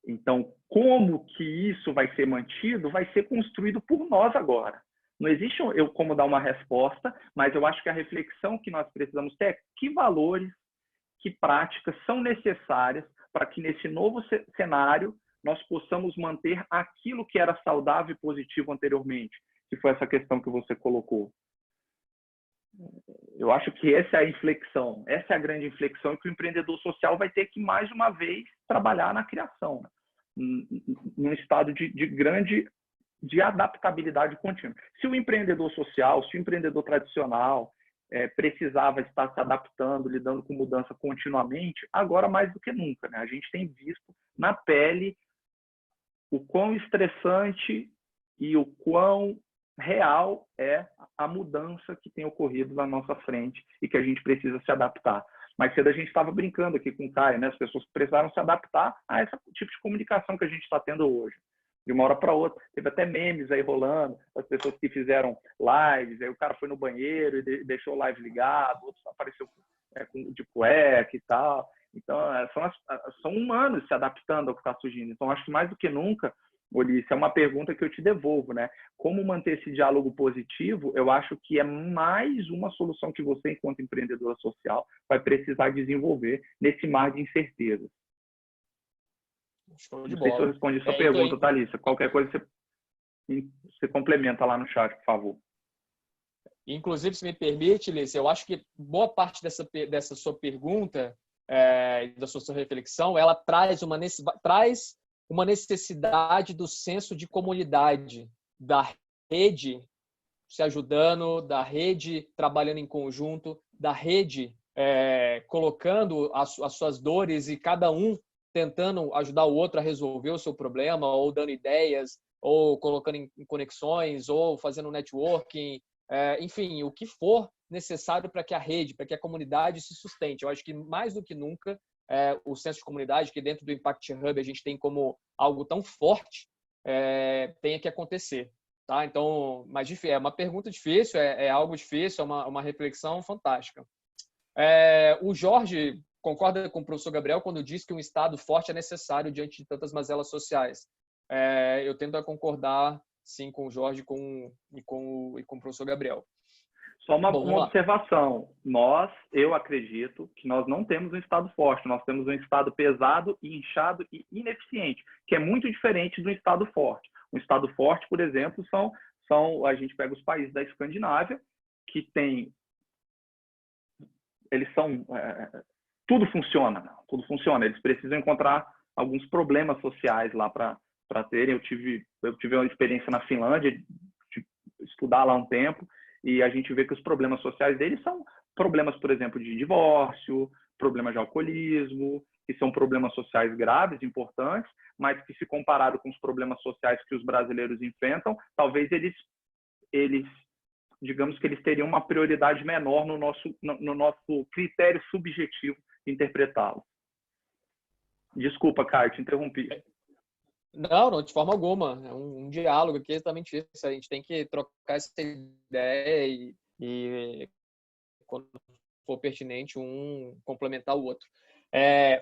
Então, como que isso vai ser mantido, vai ser construído por nós agora. Não existe como dar uma resposta, mas eu acho que a reflexão que nós precisamos ter é que valores, que práticas são necessárias para que nesse novo cenário nós possamos manter aquilo que era saudável e positivo anteriormente, que foi essa questão que você colocou. Eu acho que essa é a inflexão, essa é a grande inflexão, que o empreendedor social vai ter que, mais uma vez, trabalhar na criação, num estado de adaptabilidade contínua. Se o empreendedor social, se o empreendedor tradicional precisava estar se adaptando, lidando com mudança continuamente, agora mais do que nunca, né? A gente tem visto na pele o quão estressante e o quão real é a mudança que tem ocorrido na nossa frente e que a gente precisa se adaptar. Mais cedo a gente estava brincando aqui com o Caio, né? As pessoas precisaram se adaptar a esse tipo de comunicação que a gente está tendo hoje. De uma hora para outra. Teve até memes aí rolando, as pessoas que fizeram lives, aí o cara foi no banheiro e deixou o live ligado, outros apareceu de cueca e tal. Então, são humanos se adaptando ao que está surgindo. Então, acho que mais do que nunca, Ulisses, é uma pergunta que eu te devolvo, né? Como manter esse diálogo positivo? Eu acho que é mais uma solução que você, enquanto empreendedora social, vai precisar desenvolver nesse mar de incertezas. Show de Não sei se eu bola. respondi a sua pergunta, Thalissa. Qualquer coisa você complementa lá no chat, por favor. Inclusive, se me permite, Lícia, eu acho que boa parte dessa sua pergunta, da sua reflexão, ela traz uma necessidade do senso de comunidade, da rede se ajudando, da rede trabalhando em conjunto, da rede colocando as suas dores e cada um tentando ajudar o outro a resolver o seu problema, ou dando ideias, ou colocando em conexões, ou fazendo networking, enfim, o que for necessário para que a rede, para que a comunidade se sustente. Eu acho que mais do que nunca, o senso de comunidade, que dentro do Impact Hub a gente tem como algo tão forte, tem que acontecer. Tá? Então, mas é uma pergunta difícil, é algo difícil, é uma reflexão fantástica. O Jorge concorda com o professor Gabriel quando diz que um Estado forte é necessário diante de tantas mazelas sociais. Eu tendo a concordar, sim, com o Jorge e com o professor Gabriel. Só uma observação. Eu acredito que nós não temos um Estado forte, nós temos um Estado pesado, inchado e ineficiente, que é muito diferente do Estado forte. Um Estado forte, por exemplo, a gente pega os países da Escandinávia, que tem... Eles são... tudo funciona. Eles precisam encontrar alguns problemas sociais lá para terem. Eu tive uma experiência na Finlândia, de estudar lá um tempo, e a gente vê que os problemas sociais deles são problemas, por exemplo, de divórcio, problemas de alcoolismo, que são problemas sociais graves, importantes, mas que, se comparado com os problemas sociais que os brasileiros enfrentam, talvez eles digamos que eles teriam uma prioridade menor no nosso critério subjetivo de interpretá-lo. Desculpa, Caio, te interrompi. Não, de forma alguma. É um diálogo aqui, exatamente isso. A gente tem que trocar essa ideia e quando for pertinente, um complementar o outro.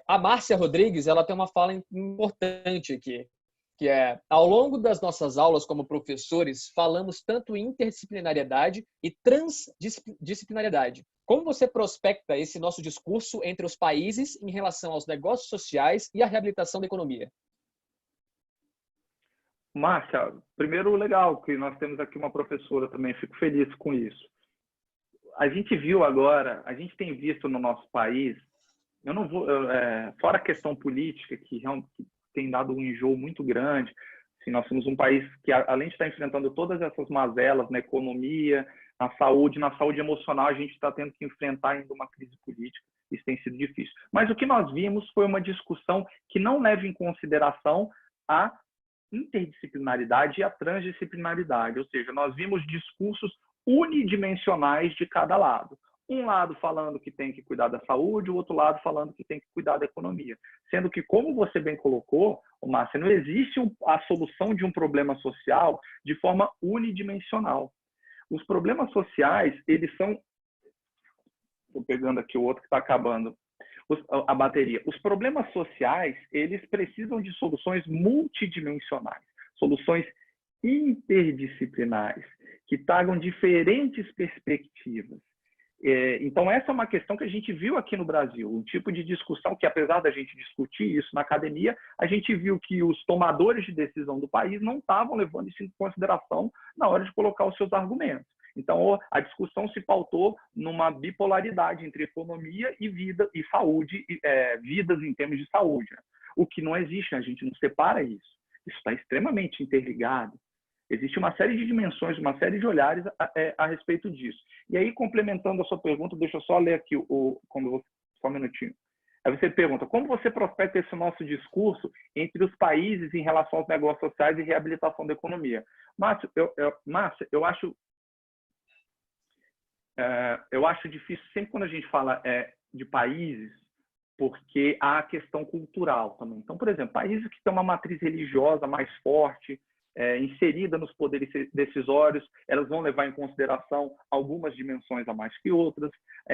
A Márcia Rodrigues, ela tem uma fala importante aqui, que é: ao longo das nossas aulas como professores, falamos tanto em interdisciplinariedade e transdisciplinariedade. Como você prospecta esse nosso discurso entre os países em relação aos negócios sociais e à reabilitação da economia? Márcia, primeiro, legal que nós temos aqui uma professora também, fico feliz com isso. A gente tem visto no nosso país, fora a questão política, que tem dado um enjoo muito grande, assim, nós somos um país que, além de estar enfrentando todas essas mazelas na economia, na saúde emocional, a gente está tendo que enfrentar ainda uma crise política. Isso tem sido difícil. Mas o que nós vimos foi uma discussão que não leva em consideração a interdisciplinaridade e a transdisciplinaridade, ou seja, nós vimos discursos unidimensionais de cada lado. Um lado falando que tem que cuidar da saúde, o outro lado falando que tem que cuidar da economia. Sendo que, como você bem colocou, Márcia, não existe a solução de um problema social de forma unidimensional. Os problemas sociais, eles são... Estou pegando aqui o outro que está acabando a bateria. Os problemas sociais, eles precisam de soluções multidimensionais, soluções interdisciplinares, que tragam diferentes perspectivas. Então, essa é uma questão que a gente viu aqui no Brasil, um tipo de discussão que, apesar da gente discutir isso na academia, a gente viu que os tomadores de decisão do país não estavam levando isso em consideração na hora de colocar os seus argumentos. Então, a discussão se pautou numa bipolaridade entre economia e vida e saúde, vidas em termos de saúde. O que não existe, a gente não separa isso. Isso está extremamente interligado. Existe uma série de dimensões, uma série de olhares a respeito disso. E aí, complementando a sua pergunta, deixa eu só ler aqui só um minutinho. Aí você pergunta: como você prospecta esse nosso discurso entre os países em relação aos negócios sociais e reabilitação da economia? Márcio, eu acho difícil sempre quando a gente fala de países, porque há a questão cultural também. Então, por exemplo, países que têm uma matriz religiosa mais forte, inserida nos poderes decisórios, elas vão levar em consideração algumas dimensões a mais que outras.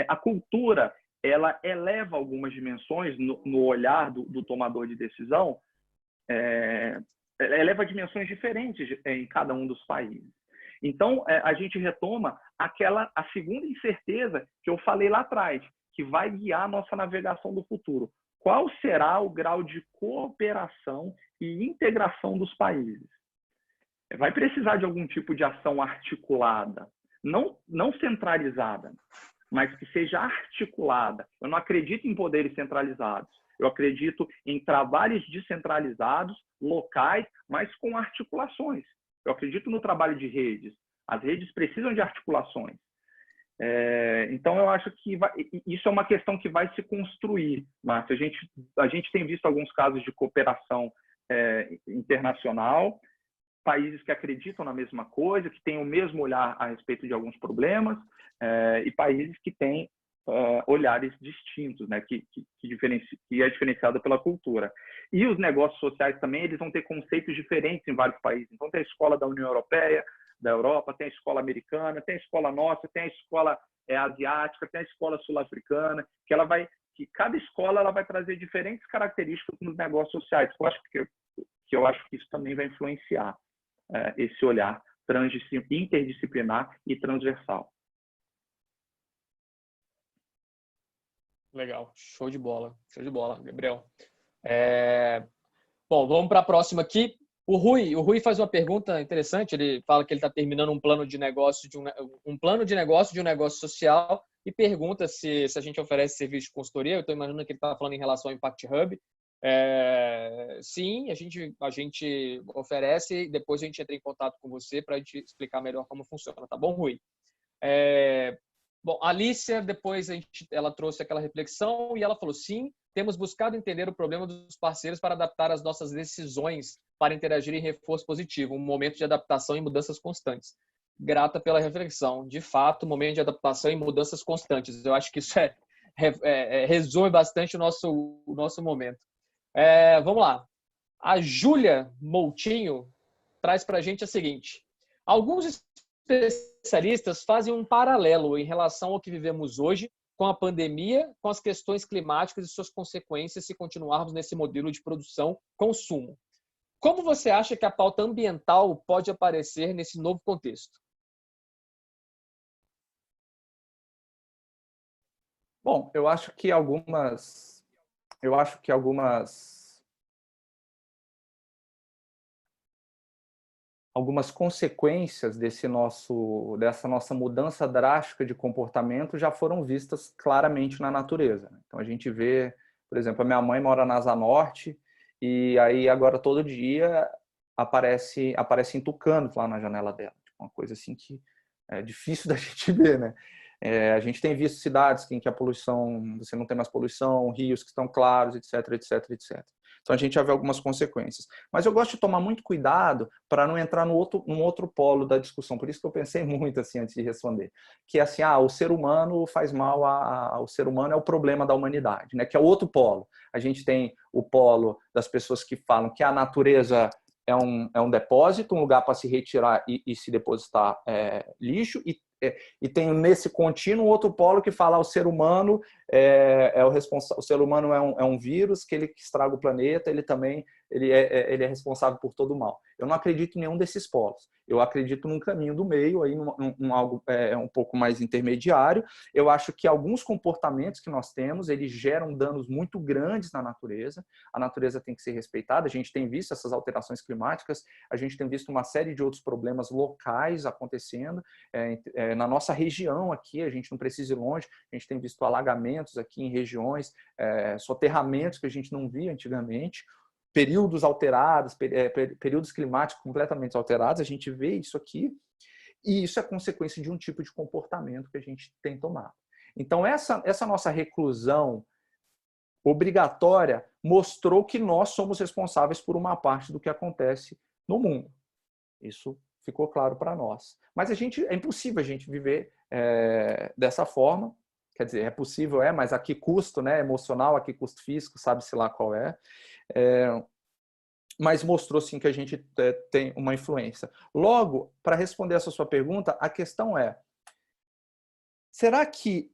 A cultura, ela eleva algumas dimensões no olhar do tomador de decisão, eleva dimensões diferentes em cada um dos países. Então, a gente retoma a segunda incerteza que eu falei lá atrás, que vai guiar a nossa navegação do futuro. Qual será o grau de cooperação e integração dos países? Vai precisar de algum tipo de ação articulada, não centralizada, mas que seja articulada. Eu não acredito em poderes centralizados. Eu acredito em trabalhos descentralizados, locais, mas com articulações. Eu acredito no trabalho de redes. As redes precisam de articulações. Então, eu acho que isso é uma questão que vai se construir. Mas a gente tem visto alguns casos de cooperação internacional, países que acreditam na mesma coisa, que têm o mesmo olhar a respeito de alguns problemas, e países que têm olhares distintos, né, que é diferenciado pela cultura. E os negócios sociais também, eles vão ter conceitos diferentes em vários países. Então, tem a escola da União Europeia, da Europa, tem a escola americana, tem a escola nossa, tem a escola asiática, tem a escola sul-africana, que ela vai que cada escola ela vai trazer diferentes características nos negócios sociais. Eu acho que isso também vai influenciar esse olhar interdisciplinar e transversal. Legal, show de bola, Gabriel. Bom, vamos para a próxima aqui. O Rui faz uma pergunta interessante. Ele fala que ele está terminando um plano de negócio de um negócio social e pergunta se a gente oferece serviço de consultoria. Eu estou imaginando que ele está falando em relação ao Impact Hub. Sim, a gente oferece e depois a gente entra em contato com você para a gente explicar melhor como funciona, tá bom, Rui? Bom, a Alicia, depois ela trouxe aquela reflexão e ela falou, sim, temos buscado entender o problema dos parceiros para adaptar as nossas decisões para interagir em reforço positivo, um momento de adaptação e mudanças constantes. Grata pela reflexão. De fato, momento de adaptação e mudanças constantes. Eu acho que isso resume bastante o nosso momento. Vamos lá. A Júlia Moutinho traz para a gente a seguinte. Alguns especialistas fazem um paralelo em relação ao que vivemos hoje com a pandemia, com as questões climáticas e suas consequências se continuarmos nesse modelo de produção-consumo. Como você acha que a pauta ambiental pode aparecer nesse novo contexto? Bom, eu acho que algumas consequências dessa nossa mudança drástica de comportamento já foram vistas claramente na natureza. Então a gente vê, por exemplo, a minha mãe mora na Asa Norte e aí agora todo dia aparecem tucanos lá na janela dela. Tipo, uma coisa assim que é difícil da gente ver, né? A gente tem visto cidades em que a poluição, você não tem mais poluição, rios que estão claros, etc, etc, etc. Então a gente já vê algumas consequências. Mas eu gosto de tomar muito cuidado para não entrar num outro polo da discussão. Por isso que eu pensei muito assim antes de responder. Que é assim, o ser humano faz mal, o ser humano é o problema da humanidade, né? Que é o outro polo. A gente tem o polo das pessoas que falam que a natureza é um depósito, um lugar para se retirar e se depositar lixo, e tem nesse contínuo outro polo que fala o ser humano o ser humano é um vírus que estraga o planeta, ele é responsável por todo o mal. Eu não acredito em nenhum desses polos. Eu acredito num caminho do meio, aí num algo um pouco mais intermediário. Eu acho que alguns comportamentos que nós temos, eles geram danos muito grandes na natureza. A natureza tem que ser respeitada. A gente tem visto essas alterações climáticas, a gente tem visto uma série de outros problemas locais acontecendo. Na nossa região aqui, a gente não precisa ir longe, a gente tem visto alagamentos aqui em regiões, soterramentos que a gente não via antigamente, períodos alterados, períodos climáticos completamente alterados, a gente vê isso aqui, e isso é consequência de um tipo de comportamento que a gente tem tomado. Então, essa nossa reclusão obrigatória mostrou que nós somos responsáveis por uma parte do que acontece no mundo. Isso ficou claro para nós. Mas é impossível a gente viver dessa forma. Quer dizer, é possível, mas a que custo, né? Emocional, a que custo físico, sabe-se lá qual é. Mas mostrou sim que a gente tem uma influência. Logo, para responder essa sua pergunta, a questão é: será que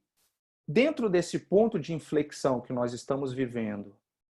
dentro desse ponto de inflexão que nós estamos vivendo,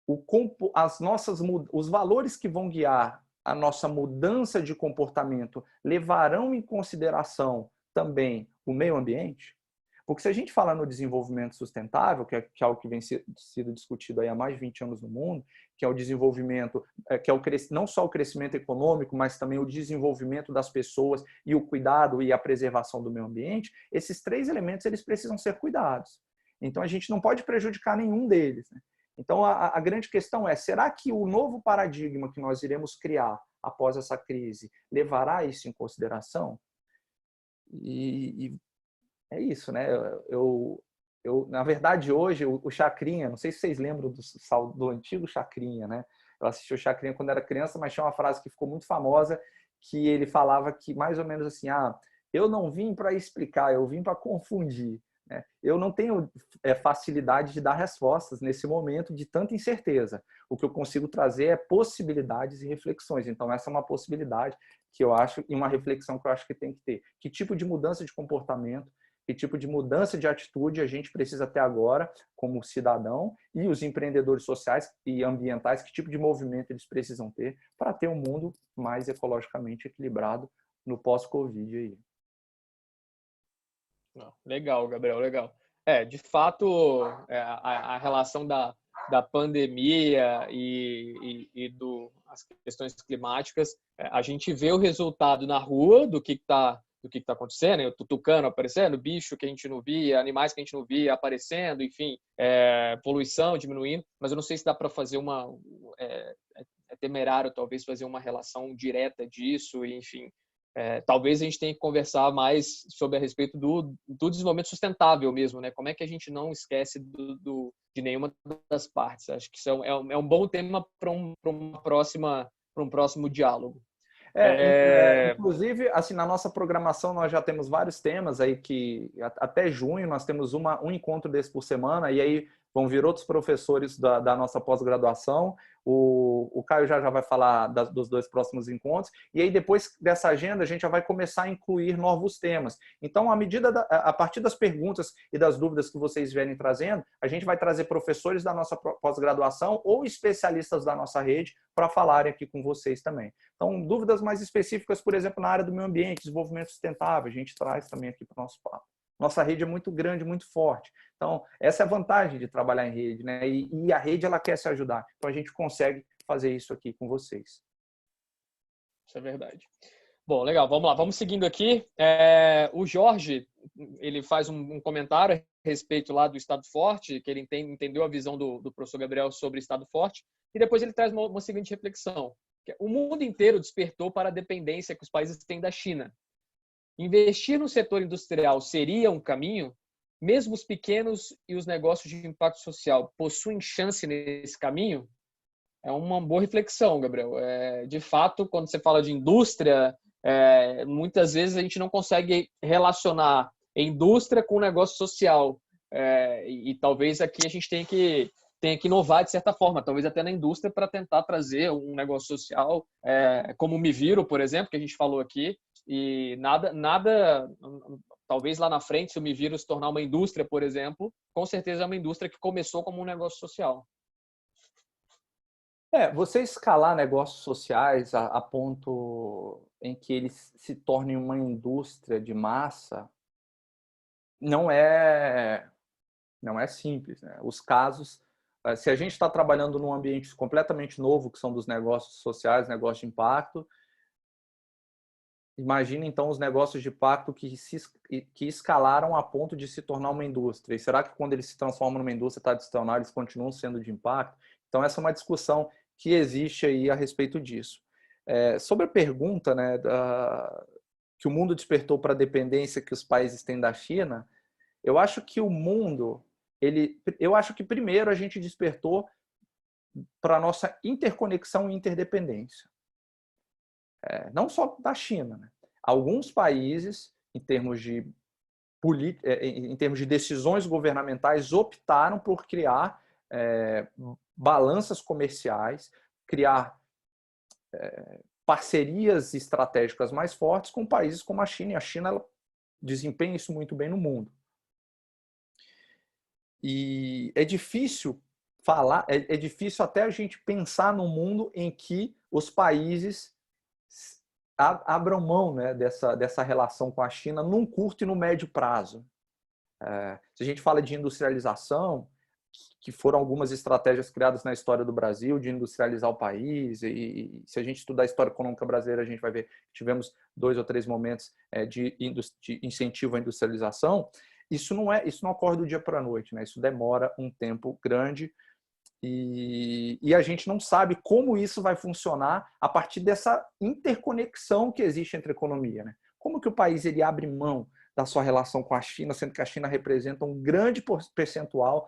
os valores que vão guiar a nossa mudança de comportamento levarão em consideração também o meio ambiente? Porque se a gente falar no desenvolvimento sustentável, que é algo que vem sido discutido aí há mais de 20 anos no mundo, que é o desenvolvimento, que é não só o crescimento econômico, mas também o desenvolvimento das pessoas e o cuidado e a preservação do meio ambiente, esses três elementos eles precisam ser cuidados. Então a gente não pode prejudicar nenhum deles, né? Então a grande questão é, será que o novo paradigma que nós iremos criar após essa crise levará isso em consideração? E é isso, né? Na verdade, hoje, o Chacrinha, não sei se vocês lembram do antigo Chacrinha, né? Eu assisti o Chacrinha quando era criança, mas tinha uma frase que ficou muito famosa, que ele falava que, mais ou menos assim, eu não vim para explicar, eu vim para confundir, né? Eu não tenho facilidade de dar respostas nesse momento de tanta incerteza. O que eu consigo trazer é possibilidades e reflexões. Então, essa é uma possibilidade que eu acho, e uma reflexão que eu acho que tem que ter. Que tipo de mudança de comportamento, que tipo de mudança de atitude a gente precisa ter agora como cidadão, e os empreendedores sociais e ambientais, que tipo de movimento eles precisam ter para ter um mundo mais ecologicamente equilibrado no pós-Covid aí. Legal, Gabriel, legal. De fato, a relação da pandemia e as questões climáticas, a gente vê o resultado na rua do que está acontecendo, o tucano aparecendo, bicho que a gente não via, animais que a gente não via aparecendo, enfim, poluição diminuindo, mas eu não sei se dá para fazer é temerário talvez fazer uma relação direta disso, enfim. Talvez a gente tenha que conversar mais sobre a respeito do desenvolvimento sustentável mesmo, né? Como é que a gente não esquece de nenhuma das partes? Acho que isso é um bom tema para um próximo diálogo. Inclusive, assim, na nossa programação nós já temos vários temas aí que até junho nós temos um encontro desse por semana, e aí vão vir outros professores da nossa pós-graduação. O Caio já vai falar dos 2 próximos encontros, e aí depois dessa agenda a gente já vai começar a incluir novos temas. Então, a partir das perguntas e das dúvidas que vocês vierem trazendo, a gente vai trazer professores da nossa pós-graduação ou especialistas da nossa rede para falarem aqui com vocês também. Então, dúvidas mais específicas, por exemplo, na área do meio ambiente, desenvolvimento sustentável, a gente traz também aqui para o nosso papo. Nossa rede é muito grande, muito forte. Então, essa é a vantagem de trabalhar em rede, né? E a rede, ela quer se ajudar. Então, a gente consegue fazer isso aqui com vocês. Isso é verdade. Bom, legal. Vamos lá. Vamos seguindo aqui. O Jorge, ele faz um comentário a respeito lá do Estado Forte, que ele entendeu a visão do professor Gabriel sobre Estado Forte, e depois ele traz uma seguinte reflexão. O mundo inteiro despertou para a dependência que os países têm da China. Investir no setor industrial seria um caminho? Mesmo os pequenos e os negócios de impacto social possuem chance nesse caminho? É uma boa reflexão, Gabriel. De fato, quando você fala de indústria, muitas vezes a gente não consegue relacionar a indústria com o negócio social. E talvez aqui a gente tenha que inovar de certa forma, talvez até na indústria, para tentar trazer um negócio social, como o Me Viro, por exemplo, que a gente falou aqui. E talvez lá na frente, se o Me Viro se tornar uma indústria, por exemplo, com certeza é uma indústria que começou como um negócio social. Você escalar negócios sociais a ponto em que eles se tornem uma indústria de massa não é simples, né? Os casos, se a gente está trabalhando num ambiente completamente novo, que são dos negócios sociais, negócios de impacto, imagina então os negócios de impacto que escalaram a ponto de se tornar uma indústria. E será que quando eles se transformam numa indústria tradicional, eles continuam sendo de impacto? Então essa é uma discussão que existe aí a respeito disso. Sobre a pergunta, né, que o mundo despertou para a dependência que os países têm da China, eu acho que o mundo, eu acho que primeiro a gente despertou para a nossa interconexão e interdependência. Não só da China, né? Alguns países, em termos de decisões governamentais, optaram por criar balanças comerciais, criar parcerias estratégicas mais fortes com países como a China, e a China ela desempenha isso muito bem no mundo. E é difícil falar, é difícil até a gente pensar num mundo em que os países abram mão, né, dessa relação com a China num curto e no médio prazo. Se a gente fala de industrialização, que foram algumas estratégias criadas na história do Brasil de industrializar o país, e se a gente estudar a história econômica brasileira, a gente vai ver que tivemos 2 ou 3 momentos de incentivo à industrialização. Isso não ocorre do dia para a noite, né? Isso demora um tempo grande, e a gente não sabe como isso vai funcionar a partir dessa interconexão que existe entre a economia, né? Como que o país ele abre mão da sua relação com a China, sendo que a China representa um grande percentual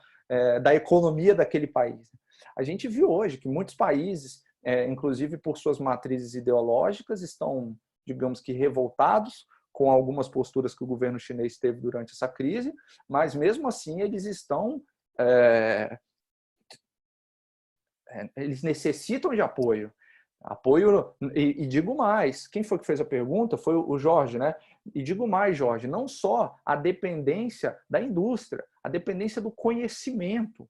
da economia daquele país. A gente viu hoje que muitos países, inclusive por suas matrizes ideológicas, estão, digamos que, revoltados com algumas posturas que o governo chinês teve durante essa crise, mas mesmo assim eles estão... eles necessitam de apoio. Apoio, e digo mais, quem foi que fez a pergunta? Foi o Jorge, né? E digo mais, Jorge, não só a dependência da indústria, a dependência do conhecimento.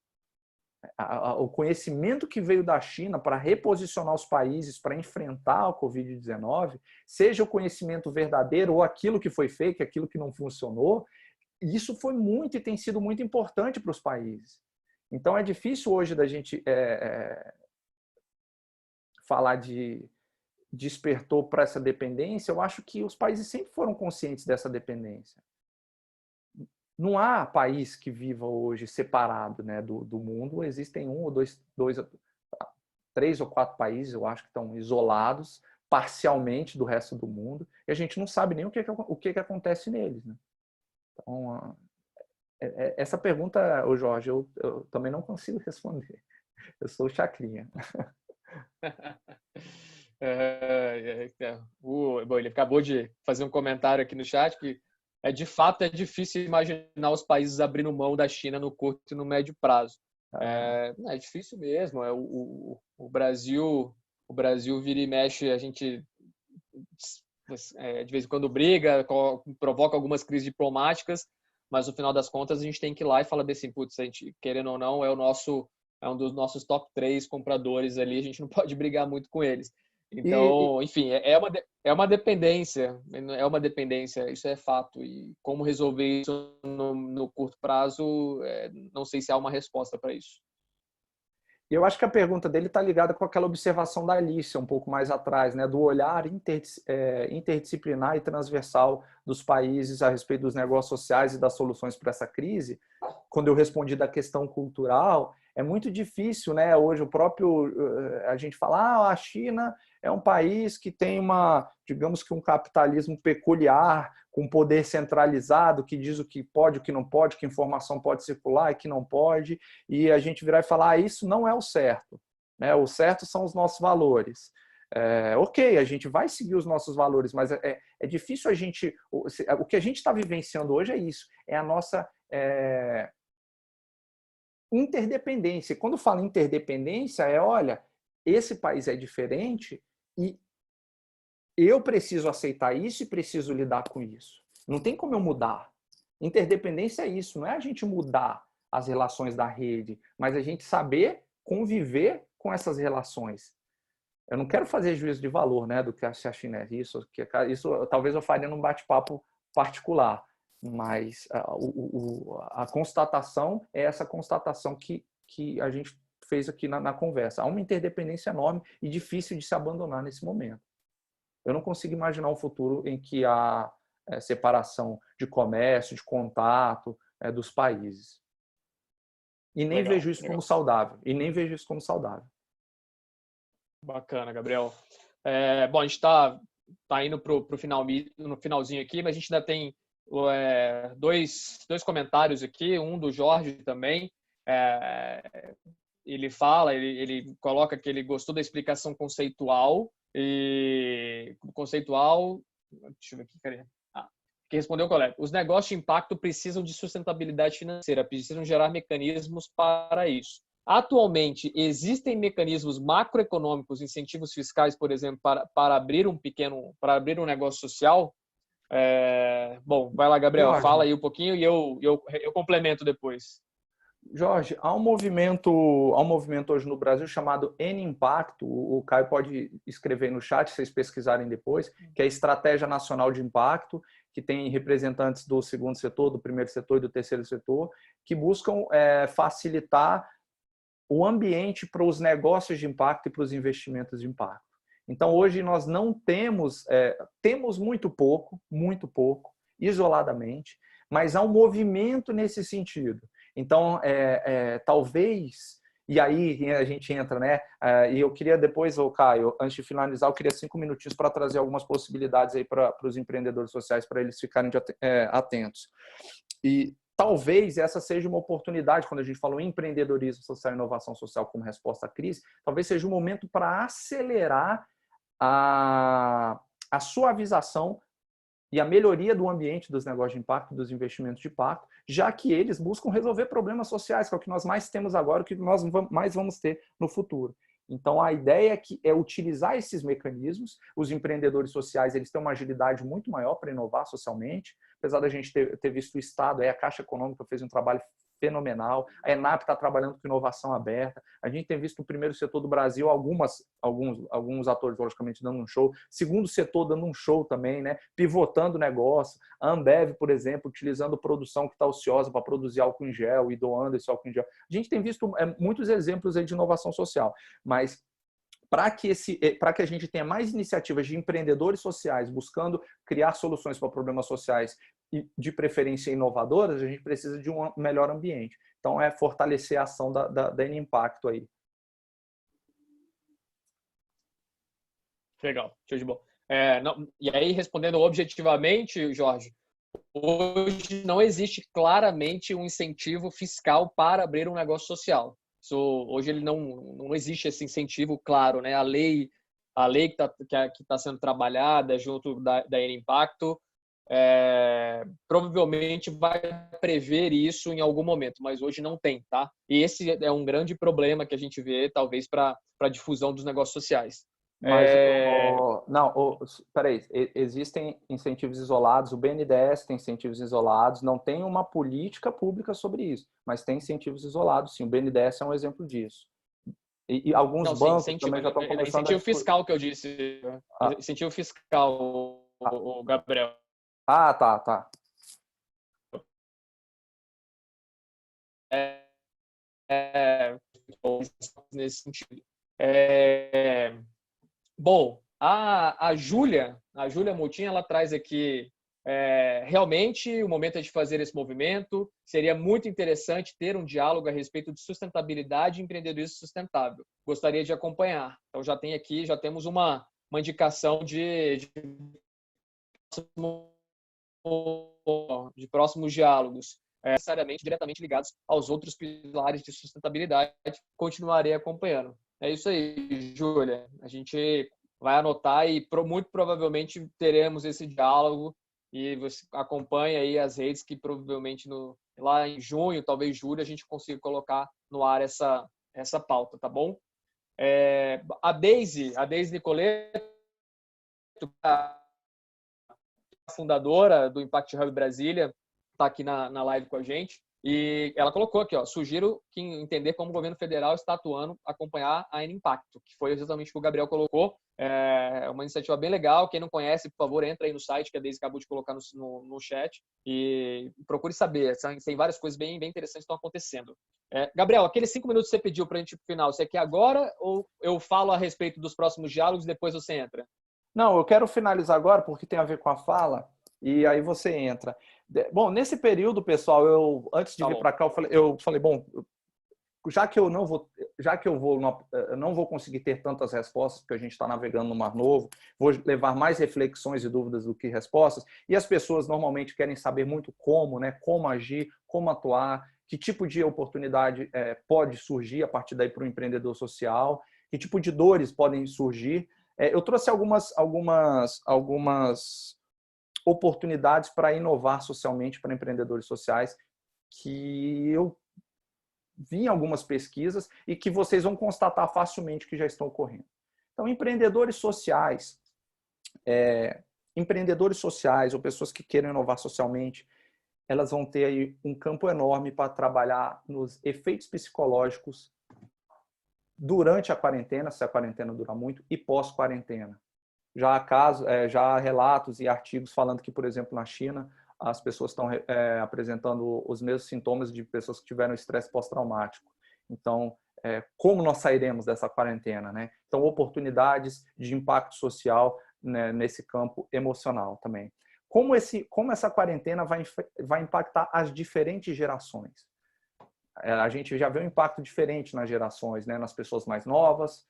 O conhecimento que veio da China para reposicionar os países, para enfrentar a Covid-19, seja o conhecimento verdadeiro ou aquilo que foi fake, aquilo que não funcionou, isso foi muito e tem sido muito importante para os países. Então, é difícil hoje da gente falar de despertou para essa dependência. Eu acho que os países sempre foram conscientes dessa dependência. Não há país que viva hoje separado, né, do mundo. Existem um ou dois, 3 ou 4 países, eu acho, que estão isolados parcialmente do resto do mundo, e a gente não sabe nem o que acontece neles, né? Então, essa pergunta, Jorge, eu também não consigo responder. Eu sou chacrinha. Bom, ele acabou de fazer um comentário aqui no chat que de fato é difícil imaginar os países abrindo mão da China no curto e no médio prazo. É difícil mesmo. O Brasil vira e mexe, a gente de vez em quando briga, provoca algumas crises diplomáticas, mas no final das contas a gente tem que ir lá e falar assim, putz, a gente, querendo ou não, é um dos nossos top 3 compradores ali, a gente não pode brigar muito com eles. Então, enfim, é uma dependência, isso é fato. E como resolver isso no curto prazo, não sei se há uma resposta para isso. Eu acho que a pergunta dele está ligada com aquela observação da Alice, um pouco mais atrás, né, do olhar interdisciplinar e transversal dos países a respeito dos negócios sociais e das soluções para essa crise. Quando eu respondi da questão cultural, é muito difícil, né? Hoje a gente fala, a China é um país que tem digamos que um capitalismo peculiar, com poder centralizado, que diz o que pode, o que não pode, que informação pode circular e que não pode, e a gente virar e falar, isso não é o certo, né? O certo são os nossos valores. Ok, a gente vai seguir os nossos valores, mas é difícil o que a gente está vivenciando hoje é isso, é a nossa interdependência. Quando falo interdependência, olha, esse país é diferente e eu preciso aceitar isso e preciso lidar com isso. Não tem como eu mudar. Interdependência é isso, não é a gente mudar as relações da rede, mas a gente saber conviver com essas relações. Eu não quero fazer juízo de valor, né, do que a China é isso talvez eu faria num bate-papo particular, mas a constatação é essa constatação que a gente fez aqui na conversa. Há uma interdependência enorme e difícil de se abandonar nesse momento. Eu não consigo imaginar um futuro em que há separação de comércio, de contato dos países. E nem vejo isso como saudável. Bacana, Gabriel. Bom, a gente está indo no finalzinho aqui, mas a gente ainda tem dois comentários aqui, um do Jorge também. Ele coloca que ele gostou da explicação conceitual, deixa eu ver aqui, cadê? Que respondeu o colega. Os negócios de impacto precisam de sustentabilidade financeira, precisam gerar mecanismos para isso. Atualmente, existem mecanismos macroeconômicos, incentivos fiscais, por exemplo, para abrir um negócio social? Bom, vai lá, Gabriel, Jorge, fala aí um pouquinho e eu complemento depois. Jorge, há um movimento hoje no Brasil chamado N-Impacto, o Caio pode escrever no chat, se vocês pesquisarem depois, que é a Estratégia Nacional de Impacto, que tem representantes do segundo setor, do primeiro setor e do terceiro setor, que buscam facilitar o ambiente para os negócios de impacto e para os investimentos de impacto. Então, hoje nós não temos muito pouco, isoladamente, mas há um movimento nesse sentido. Então, talvez, e aí a gente entra, né? E eu queria depois, Caio, antes de finalizar, eu queria 5 minutinhos para trazer algumas possibilidades aí para os empreendedores sociais, para eles ficarem atentos. E talvez essa seja uma oportunidade, quando a gente falou em empreendedorismo social e inovação social como resposta à crise, talvez seja um momento para acelerar a suavização e a melhoria do ambiente dos negócios de impacto, dos investimentos de impacto, já que eles buscam resolver problemas sociais, que é o que nós mais temos agora, o que nós mais vamos ter no futuro. Então, a ideia é utilizar esses mecanismos. Os empreendedores sociais, eles têm uma agilidade muito maior para inovar socialmente, apesar da gente ter visto o Estado, a Caixa Econômica fez um trabalho fenomenal, a ENAP está trabalhando com inovação aberta, a gente tem visto no primeiro setor do Brasil alguns atores, logicamente, dando um show, segundo setor dando um show também, né? Pivotando o negócio, a Ambev, por exemplo, utilizando produção que está ociosa para produzir álcool em gel e doando esse álcool em gel. A gente tem visto muitos exemplos aí de inovação social, mas para que a gente tenha mais iniciativas de empreendedores sociais buscando criar soluções para problemas sociais e de preferência inovadoras, a gente precisa de um melhor ambiente. Então, é fortalecer a ação da N-Impacto aí. Legal, show de bola. E aí, respondendo objetivamente, Jorge, hoje não existe claramente um incentivo fiscal para abrir um negócio social. Hoje ele não existe esse incentivo claro, né? A lei que está sendo trabalhada junto da N-Impacto provavelmente vai prever isso em algum momento, mas hoje não tem, tá? E esse é um grande problema que a gente vê, talvez, para a difusão dos negócios sociais. Mas, peraí, existem incentivos isolados, o BNDES tem incentivos isolados, não tem uma política pública sobre isso, mas tem incentivos isolados, sim, o BNDES é um exemplo disso. E alguns bancos também já estão começando incentivo fiscal que eu disse, incentivo fiscal, o Gabriel. Tá. Nesse sentido. Bom, a Júlia Moutinho, ela traz aqui, realmente o momento é de fazer esse movimento, seria muito interessante ter um diálogo a respeito de sustentabilidade e empreendedorismo sustentável. Gostaria de acompanhar. Então já temos uma indicação de próximos diálogos, necessariamente diretamente ligados aos outros pilares de sustentabilidade. Continuarei acompanhando. É isso aí, Júlia. A gente vai anotar e muito provavelmente teremos esse diálogo e você acompanha aí as redes que provavelmente lá em junho, talvez julho, a gente consiga colocar no ar essa pauta, tá bom? A Deise Nicoleto, a fundadora do Impact Hub Brasília, está aqui na live com a gente. E ela colocou aqui, sugiro que entender como o governo federal está atuando, acompanhar a N-Impacto, que foi exatamente o que o Gabriel colocou. É uma iniciativa bem legal. Quem não conhece, por favor, entra aí no site que a Deise acabou de colocar no chat e procure saber. Tem várias coisas bem interessantes que estão acontecendo. Gabriel, aqueles 5 minutos que você pediu para a gente ir para o final, você quer agora ou eu falo a respeito dos próximos diálogos e depois você entra? Não, eu quero finalizar agora porque tem a ver com a fala e aí você entra. Bom, nesse período, pessoal, antes de vir para cá, eu falei, bom, já que eu não vou conseguir ter tantas respostas, porque a gente está navegando no Mar Novo, vou levar mais reflexões e dúvidas do que respostas, e as pessoas normalmente querem saber muito como, né, como agir, como atuar, que tipo de oportunidade pode surgir a partir daí para o empreendedor social, que tipo de dores podem surgir. Eu trouxe algumas oportunidades para inovar socialmente para empreendedores sociais que eu vi em algumas pesquisas e que vocês vão constatar facilmente que já estão ocorrendo. Então, empreendedores sociais ou pessoas que queiram inovar socialmente, elas vão ter aí um campo enorme para trabalhar nos efeitos psicológicos durante a quarentena, se a quarentena durar muito, e pós-quarentena. Já há relatos e artigos falando que, por exemplo, na China, as pessoas estão apresentando os mesmos sintomas de pessoas que tiveram estresse pós-traumático. Então, como nós sairemos dessa quarentena, né? Então, oportunidades de impacto social, né, nesse campo emocional também. Como essa quarentena vai impactar as diferentes gerações? A gente já vê um impacto diferente nas gerações, né? Nas pessoas mais novas.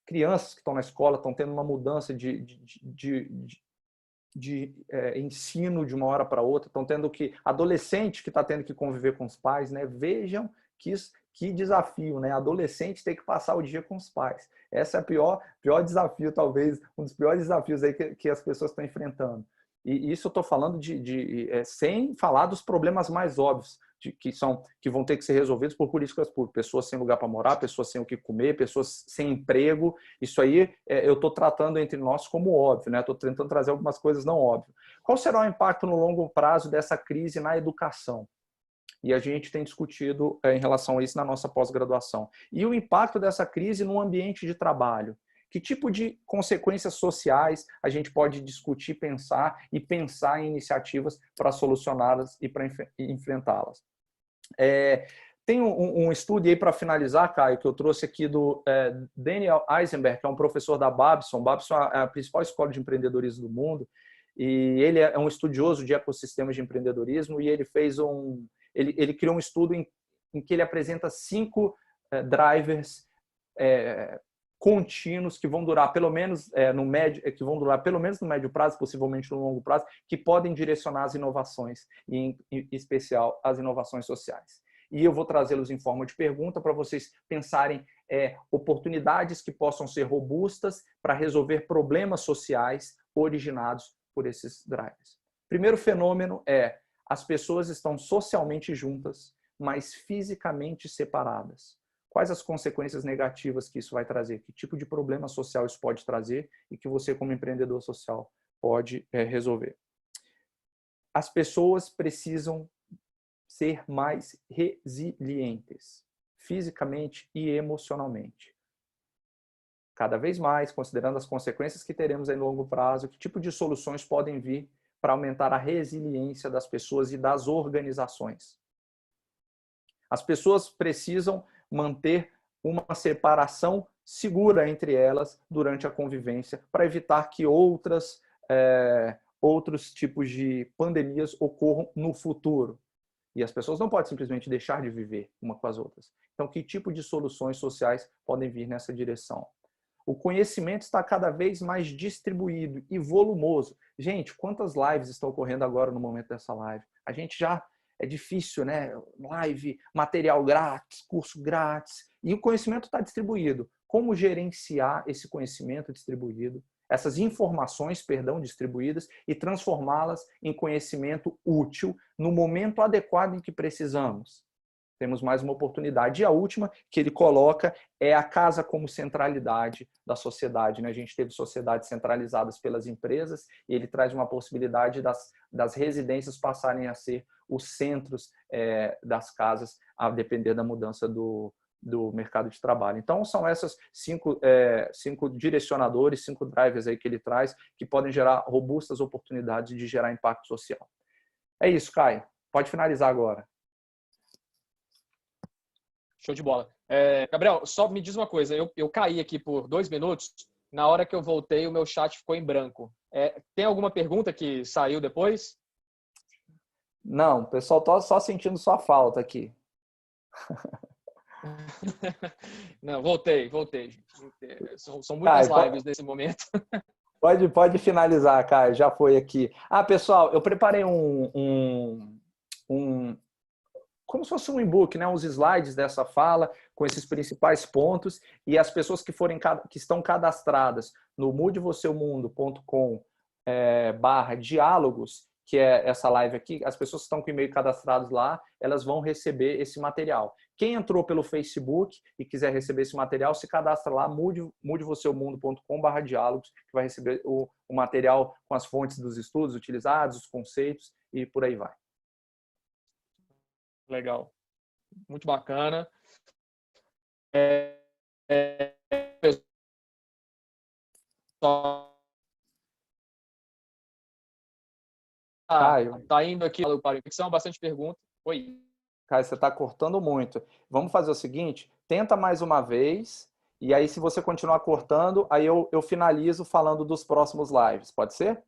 Crianças que estão na escola estão tendo uma mudança de ensino de uma hora para outra, estão tendo adolescente que está tendo que conviver com os pais, né? Vejam que desafio, né? Adolescente tem que passar o dia com os pais. Esse é o pior desafio, talvez, um dos piores desafios aí que as pessoas estão enfrentando. E isso eu estou falando sem falar dos problemas mais óbvios, que vão ter que ser resolvidos por políticas públicas. Pessoas sem lugar para morar, pessoas sem o que comer, pessoas sem emprego. Isso aí eu estou tratando entre nós como óbvio, né? Estou tentando trazer algumas coisas não óbvias. Qual será o impacto no longo prazo dessa crise na educação? E a gente tem discutido em relação a isso na nossa pós-graduação. E o impacto dessa crise no ambiente de trabalho. Que tipo de consequências sociais a gente pode discutir, pensar em iniciativas para solucioná-las e para enfrentá-las? Tem um estudo aí para finalizar, Caio, que eu trouxe aqui do Daniel Eisenberg, que é um professor da Babson. Babson é a principal escola de empreendedorismo do mundo, e ele é um estudioso de ecossistemas de empreendedorismo, e ele fez ele criou um estudo em que ele apresenta 5 drivers contínuos que vão durar pelo menos no médio prazo, possivelmente no longo prazo, que podem direcionar as inovações, e em especial as inovações sociais. E eu vou trazê-los em forma de pergunta para vocês pensarem oportunidades que possam ser robustas para resolver problemas sociais originados por esses drivers. Primeiro fenômeno as pessoas estão socialmente juntas, mas fisicamente separadas. Quais as consequências negativas que isso vai trazer? Que tipo de problema social isso pode trazer e que você, como empreendedor social, pode resolver? As pessoas precisam ser mais resilientes, fisicamente e emocionalmente. Cada vez mais, considerando as consequências que teremos em longo prazo, que tipo de soluções podem vir para aumentar a resiliência das pessoas e das organizações? As pessoas precisam manter uma separação segura entre elas durante a convivência para evitar que outros tipos de pandemias ocorram no futuro. E as pessoas não podem simplesmente deixar de viver uma com as outras. Então, que tipo de soluções sociais podem vir nessa direção? O conhecimento está cada vez mais distribuído e volumoso. Gente, quantas lives estão ocorrendo agora no momento dessa live? A gente já... É difícil, né? Live, material grátis, curso grátis. E o conhecimento está distribuído. Como gerenciar esse conhecimento distribuído, essas informações, distribuídas, e transformá-las em conhecimento útil no momento adequado em que precisamos? Temos mais uma oportunidade. E a última que ele coloca é a casa como centralidade da sociedade, né? A gente teve sociedades centralizadas pelas empresas e ele traz uma possibilidade das residências passarem a ser os centros das casas, a depender da mudança do mercado de trabalho. Então, são essas 5 direcionadores, 5 drivers aí que ele traz, que podem gerar robustas oportunidades de gerar impacto social. É isso, Caio. Pode finalizar agora. Show de bola. Gabriel, só me diz uma coisa. Eu caí aqui por 2 minutos. Na hora que eu voltei, o meu chat ficou em branco. Tem alguma pergunta que saiu depois? Não, o pessoal está só sentindo sua falta aqui. Não, voltei. São muitas lives nesse momento. Pode finalizar, Caio. Já foi aqui. Pessoal, eu preparei como se fosse um e-book, né? Uns slides dessa fala, com esses principais pontos, e as pessoas que estão cadastradas no mudevoseumundo.com/diálogos, que é essa live aqui, as pessoas que estão com e-mail cadastrados lá, elas vão receber esse material. Quem entrou pelo Facebook e quiser receber esse material, se cadastra lá, mudevoseumundo.com/diálogos, que vai receber o material com as fontes dos estudos utilizados, os conceitos e por aí vai. Legal. Muito bacana. Caio. Tá indo aqui para a infecção, bastante pergunta. Oi. Caio, você está cortando muito. Vamos fazer o seguinte, tenta mais uma vez, e aí se você continuar cortando, aí eu finalizo falando dos próximos lives. Pode ser?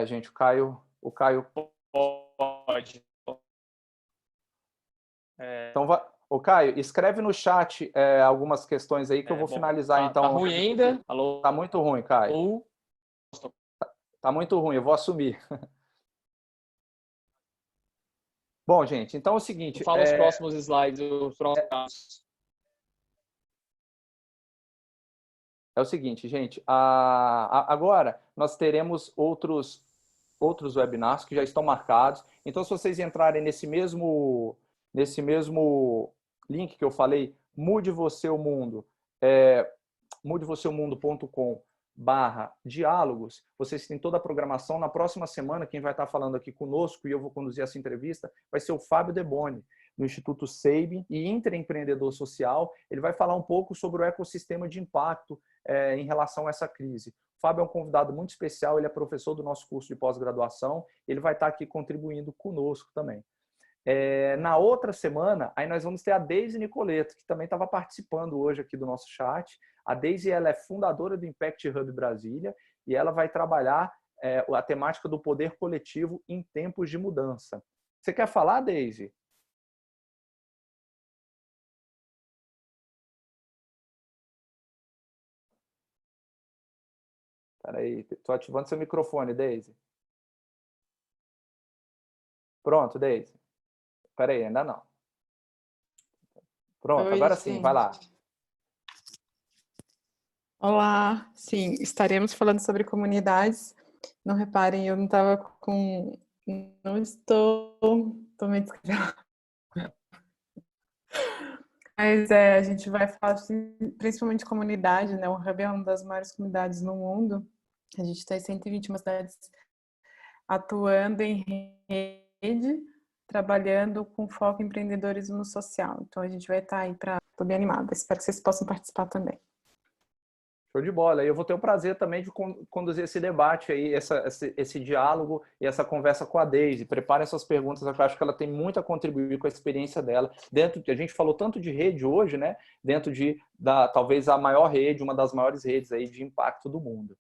Gente, o Caio... Pode. Então, o Caio, escreve no chat algumas questões aí que eu vou finalizar. Então. Tá ruim ainda? Alô? Tá muito ruim, Caio. Tá muito ruim, eu vou assumir. Bom, gente, então é o seguinte... Fala os próximos slides, os próximos. é o seguinte, gente, agora nós teremos outros webinars que já estão marcados. Então, se vocês entrarem nesse mesmo link que eu falei, mudevoceumundo.com/diálogos, vocês têm toda a programação. Na próxima semana, quem vai estar falando aqui conosco, e eu vou conduzir essa entrevista, vai ser o Fábio Deboni, no Instituto Sabin e Intraempreendedor Social. Ele vai falar um pouco sobre o ecossistema de impacto em relação a essa crise. O Fábio é um convidado muito especial, ele é professor do nosso curso de pós-graduação, ele vai estar aqui contribuindo conosco também. Na outra semana, aí nós vamos ter a Deise Nicoleto, que também estava participando hoje aqui do nosso chat. A Deise, ela é fundadora do Impact Hub Brasília e ela vai trabalhar a temática do poder coletivo em tempos de mudança. Você quer falar, Deise? Espera aí, estou ativando seu microfone, Deise. Pronto, Deise. Espera aí, ainda não. Pronto, agora sim, vai lá. Olá, sim, estaremos falando sobre comunidades. Não reparem, eu não estava com... Não estou meio descrevendo. Mas a gente vai falar principalmente de comunidade, né? O Hub é uma das maiores comunidades no mundo. A gente está em 121 cidades atuando em rede, trabalhando com foco em empreendedorismo social. Então, a gente vai estar aí para... Estou bem animada, espero que vocês possam participar também. Show de bola. Eu vou ter o prazer também de conduzir esse debate aí, esse diálogo e essa conversa com a Deise. Prepare essas perguntas, eu acho que ela tem muito a contribuir com a experiência dela. A gente falou tanto de rede hoje, né? Dentro talvez a maior rede, uma das maiores redes aí de impacto do mundo.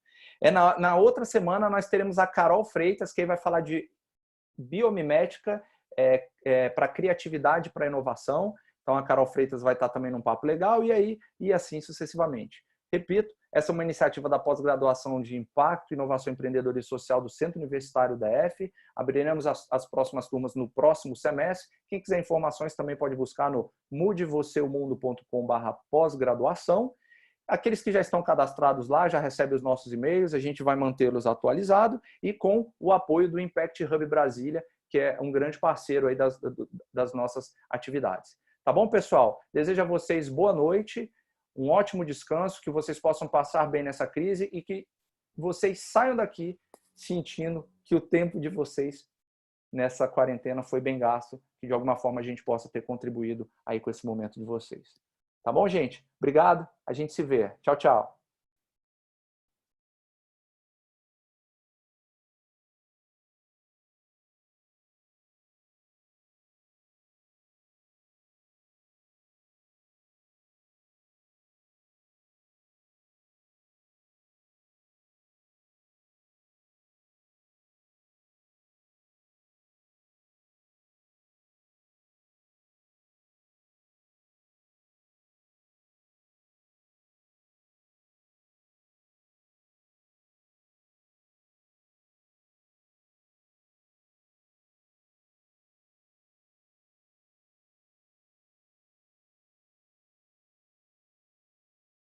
Na outra semana nós teremos a Carol Freitas, que vai falar de biomimética para criatividade, para inovação. Então a Carol Freitas vai estar também num papo legal e assim sucessivamente. Repito, essa é uma iniciativa da pós-graduação de Impacto, Inovação, Empreendedorismo Social do Centro Universitário da F. Abriremos as próximas turmas no próximo semestre. Quem quiser informações também pode buscar no mudevoceumundo.com/pós-graduação. Aqueles que já estão cadastrados lá já recebem os nossos e-mails, a gente vai mantê-los atualizados e com o apoio do Impact Hub Brasília, que é um grande parceiro aí das nossas atividades. Tá bom, pessoal? Desejo a vocês boa noite, um ótimo descanso, que vocês possam passar bem nessa crise e que vocês saiam daqui sentindo que o tempo de vocês nessa quarentena foi bem gasto, que de alguma forma a gente possa ter contribuído aí com esse momento de vocês. Tá bom, gente? Obrigado. A gente se vê. Tchau, tchau.